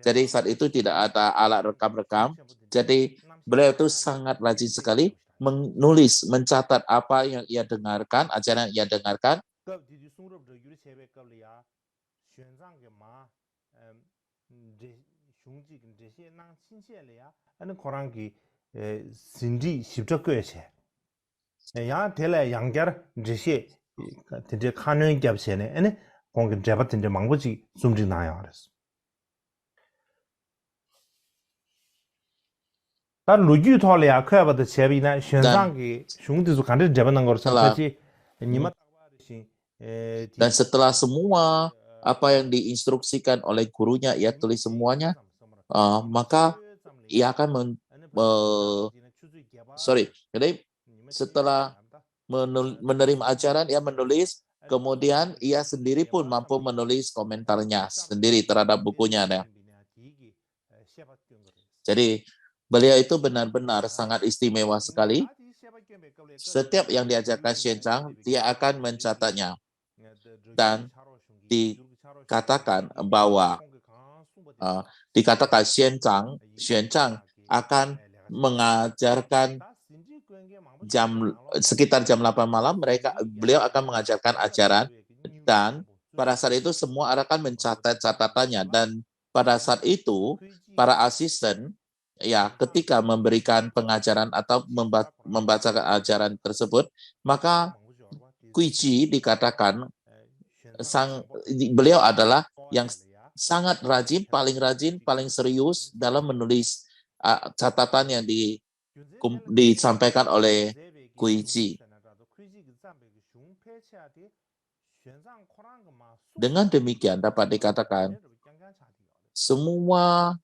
Speaker 2: Jadi saat itu tidak ada alat rekam-rekam. Jadi beliau itu sangat rajin sekali menulis, mencatat apa yang ia dengarkan, ajaran yang ia dengarkan.
Speaker 1: 야 텔레 양결 지시 진짜 카는 겹세네 아니 공기 잡았 진짜 망보지 숨지 나요 그랬어 단 루지 토리아 커버의 제비나
Speaker 2: Dan
Speaker 1: 현상기 슝디도 간데 잡는 거로
Speaker 2: setelah
Speaker 1: 선택지 니마
Speaker 2: dan setelah semua apa yang diinstruksikan oleh gurunya ia tulis semuanya, maka ia akan jadi setelah menerima ajaran ia menulis, kemudian ia sendiri pun mampu menulis komentarnya sendiri terhadap bukunya. Jadi beliau itu benar-benar sangat istimewa sekali. Setiap yang diajarkan Xianzang, dia akan mencatatnya. Dan dikatakan bahwa Xianzang akan mengajarkan sekitar jam 8 malam, beliau akan mengajarkan ajaran, dan pada saat itu semua akan mencatat catatannya. Dan pada saat itu para asisten ketika memberikan pengajaran atau membacakan ajaran tersebut, maka Guiji dikatakan beliau adalah yang sangat rajin, paling serius dalam menulis catatan yang disampaikan oleh Guiji. Dengan demikian dapat dikatakan semua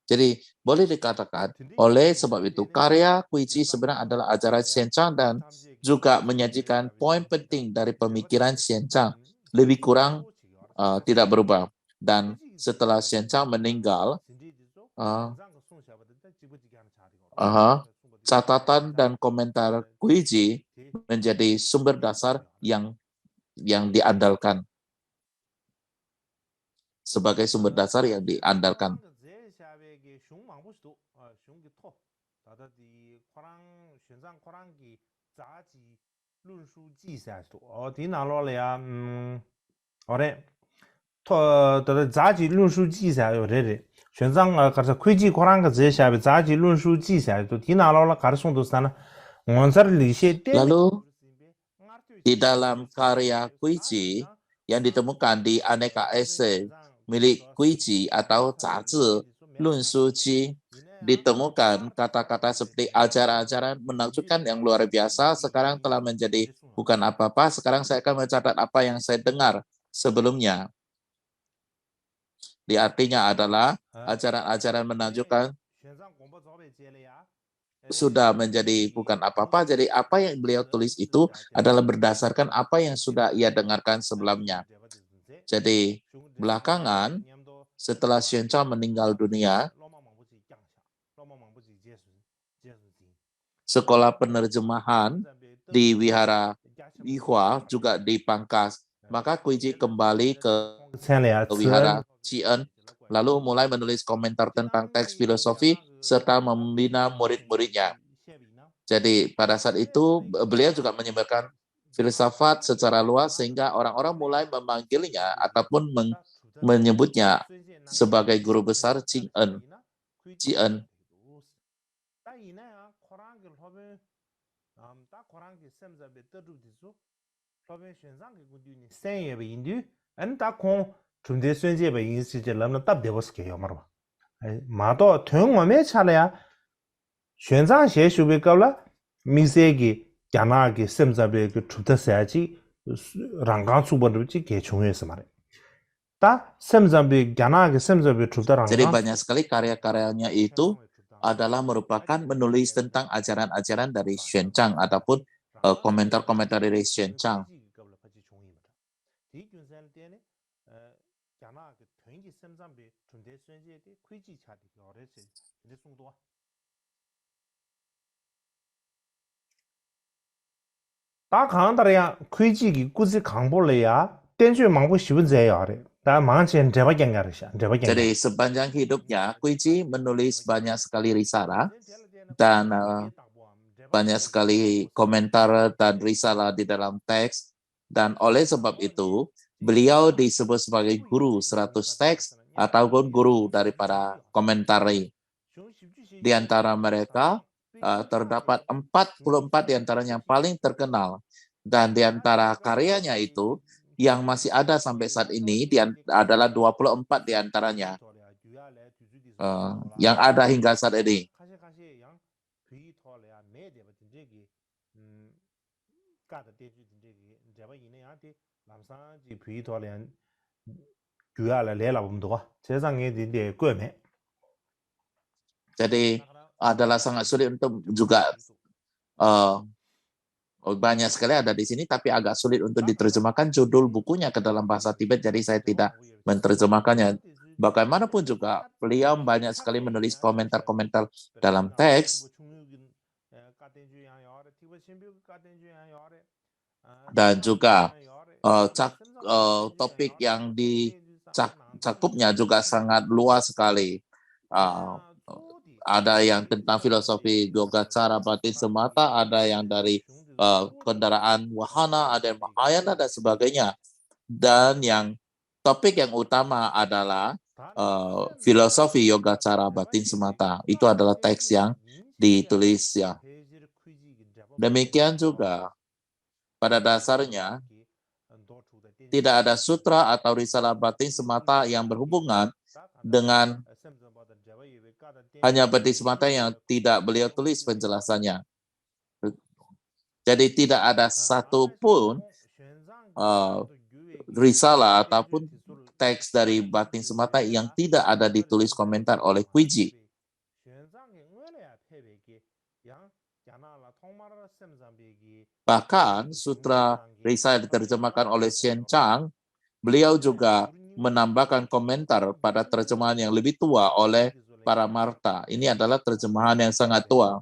Speaker 2: jadi boleh dikatakan oleh sebab itu karya Guiji sebenarnya adalah ajaran Xianzang dan juga menyajikan poin penting dari pemikiran Xianzang, lebih kurang tidak berubah. Dan setelah Xianzang meninggal, catatan dan komentar Guiji menjadi sumber dasar yang diandalkan. Sebagai sumber dasar yang diandalkan. Lalu di dalam karya Guiji yang ditemukan di aneka esai milik Guiji atau Zhazi Lun Shu Ji, ditemukan kata-kata seperti ajaran-ajaran menakjubkan yang luar biasa sekarang telah menjadi bukan apa-apa. Sekarang saya akan mencatat apa yang saya dengar sebelumnya. Di artinya adalah ajaran-ajaran menakjubkan sudah menjadi bukan apa-apa. Jadi apa yang beliau tulis itu adalah berdasarkan apa yang sudah ia dengarkan sebelumnya. Jadi belakangan setelah Xianzang meninggal dunia, sekolah penerjemahan di Wihara Yihua juga dipangkas. Maka Guiji kembali ke Wihara Qian, lalu mulai menulis komentar tentang teks filosofi serta membina murid-muridnya. Jadi pada saat itu beliau juga menyebarkan filsafat secara luas sehingga orang-orang mulai memanggilnya ataupun menyebutnya sebagai guru besar Qin.
Speaker 1: 마도 통원에 차려야 현장 제수비 걸라 미세기 야나기 셈자베 그 주다사지 랑강 수번지 개중에서 말해. 다 셈자베 야나기 셈자베 주다랑.
Speaker 2: Jadi banyak sekali karya-karyanya itu adalah merupakan menulis tentang ajaran-ajaran dari Xianzang ataupun komentar-komentar dari Xianzang.
Speaker 1: 다 강다래야 크이지기 꾸지 강볼래야 땡주 망보 시분 제야래 다 망치 제바 갱가르샤 제바 갱가
Speaker 2: Jadi sepanjang hidupnya, Kuiji menulis banyak sekali risalah dan banyak sekali komentar dan risalah di dalam teks. Dan oleh sebab itu, beliau disebut sebagai guru 100 teks ataupun guru daripada komentari. Di antara mereka, terdapat 44 di antaranya yang paling terkenal. Dan di antara karyanya itu, yang masih ada sampai saat ini adalah 24 di antaranya. Yang ada hingga saat ini. Jadi adalah sangat sulit untuk juga banyak sekali ada di sini, tapi agak sulit untuk diterjemahkan judul bukunya ke dalam bahasa Tibet, jadi saya tidak menerjemahkannya. Bagaimanapun juga, beliau banyak sekali menulis komentar-komentar dalam teks, dan juga topik yang dicakupnya juga sangat luas sekali. Ada yang tentang filosofi Yogacara batin semata, ada yang dari kendaraan wahana, ada yang Mahayana dan sebagainya. Dan yang topik yang utama adalah filosofi Yogacara batin semata. Itu adalah teks yang ditulis ya. Demikian juga pada dasarnya tidak ada sutra atau risalah batin semata yang berhubungan dengan hanya batin semata yang tidak beliau tulis penjelasannya. Jadi tidak ada satupun risalah ataupun teks dari batin semata yang tidak ada ditulis komentar oleh Kuiji. Bahkan sutra risalah diterjemahkan oleh Shen Chang, beliau juga menambahkan komentar pada terjemahan yang lebih tua oleh para Marta. Ini adalah terjemahan yang sangat tua.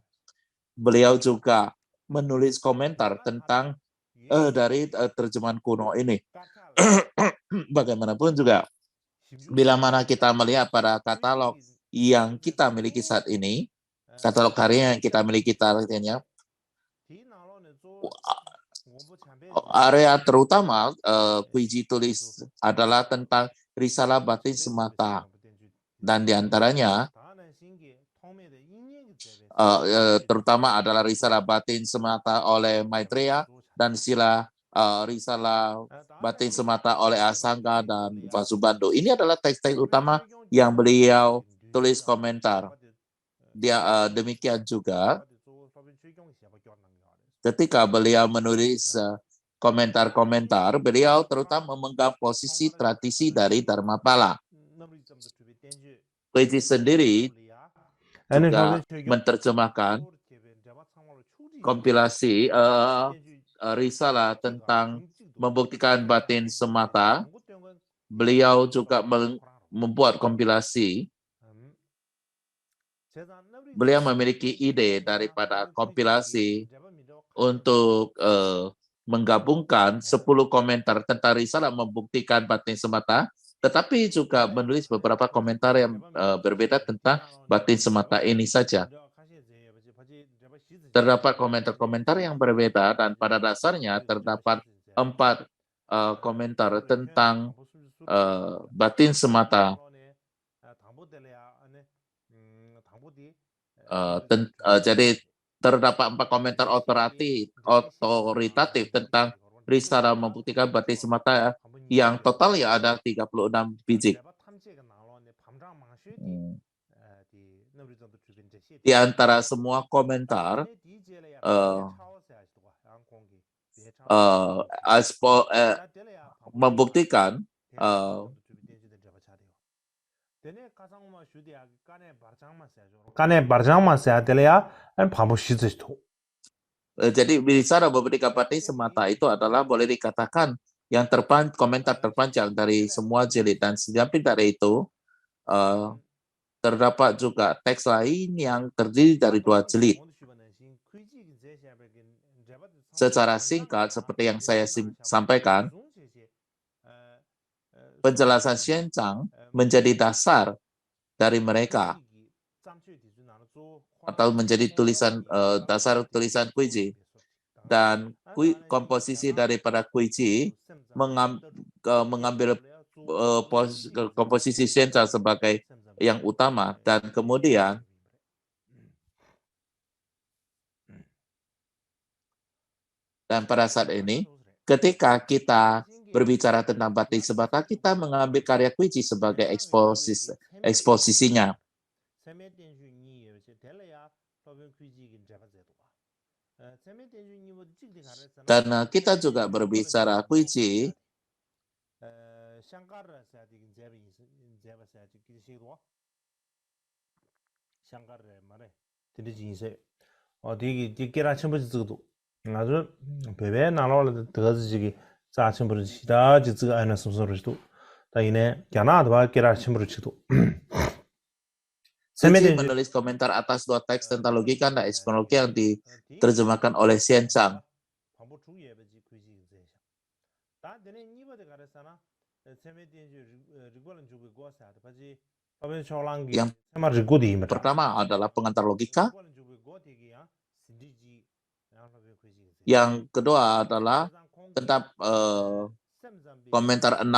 Speaker 2: Beliau juga menulis komentar tentang dari terjemahan kuno ini. Bagaimanapun juga, bila mana kita melihat pada katalog yang kita miliki saat ini, katalog karya yang kita miliki saat ini, area terutama Kuiji tulis adalah tentang risalah batin semata. Dan diantaranya terutama adalah risalah batin semata oleh Maitreya dan risalah batin semata oleh Asanga dan Vasubandhu. Ini adalah teks-teks utama yang beliau tulis komentar. Demikian juga ketika beliau menulis komentar-komentar, beliau terutama memegang posisi tradisi dari Dharmapala. Kuiji sendiri juga menerjemahkan kompilasi risalah tentang membuktikan batin semata. Beliau juga membuat kompilasi. Beliau memiliki ide daripada kompilasi untuk menggabungkan 10 komentar tentang risalah membuktikan batin semata, tetapi juga menulis beberapa komentar yang berbeda tentang batin semata ini saja. Terdapat komentar-komentar yang berbeda dan pada dasarnya terdapat 4 komentar tentang batin semata. Jadi terdapat 4 komentar otoritatif tentang risalah membuktikan batin semata yang total ya ada 36 biji. Di antara semua komentar membuktikan jadi bicara membuktikan batin semata itu adalah boleh dikatakan yang komentar terpanjang dari semua jilid, dan samping dari itu terdapat juga teks lain yang terdiri dari 2 jilid. Secara singkat, seperti yang saya sampaikan, penjelasan Xianzang menjadi dasar dari mereka, atau menjadi dasar tulisan Kuiji. Dan komposisi daripada Kuiji mengambil komposisi Xianzang sebagai yang utama, dan kemudian pada saat ini, ketika kita berbicara tentang Bhakti Siddhata, kita mengambil karya Kuiji sebagai eksposisinya. Dan kita juga berbicara Kuiji
Speaker 1: 아주 배배 나라를 더지기 자침부를 시다 지가 아는 숨소리도 다이네 야나도 바께라 침부르치도
Speaker 2: Kuiji menulis komentar atas 2 teks tentang logika dan epistemologi yang diterjemahkan oleh Xianzang. Yang pertama adalah pengantar logika. Yang kedua adalah tentang komentar 6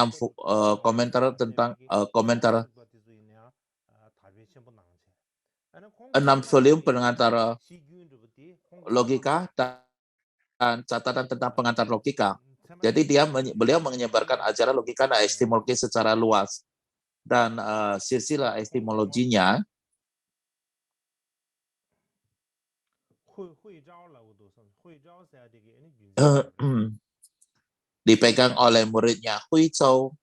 Speaker 2: volume pengantar logika dan catatan tentang pengantar logika. Jadi beliau menyebarkan ajaran logika dan epistemologi secara luas, dan silsilah epistemologinya dipegang oleh muridnya Hui Zhou.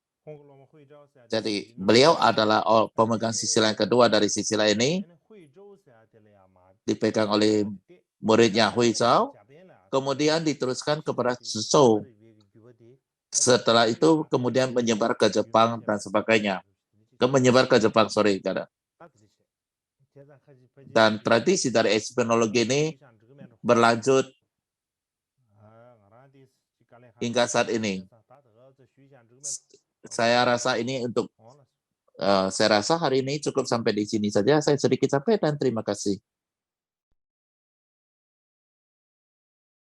Speaker 2: Jadi beliau adalah pemegang silsilah yang kedua dari silsilah ini, dipegang oleh muridnya Hui Zhou, kemudian diteruskan kepada Zhou. Setelah itu kemudian menyebar ke Jepang dan sebagainya. Dan tradisi dari epistemologi ini berlanjut hingga saat ini. Saya rasa hari ini cukup sampai di sini saja. Saya sedikit sampai dan terima kasih.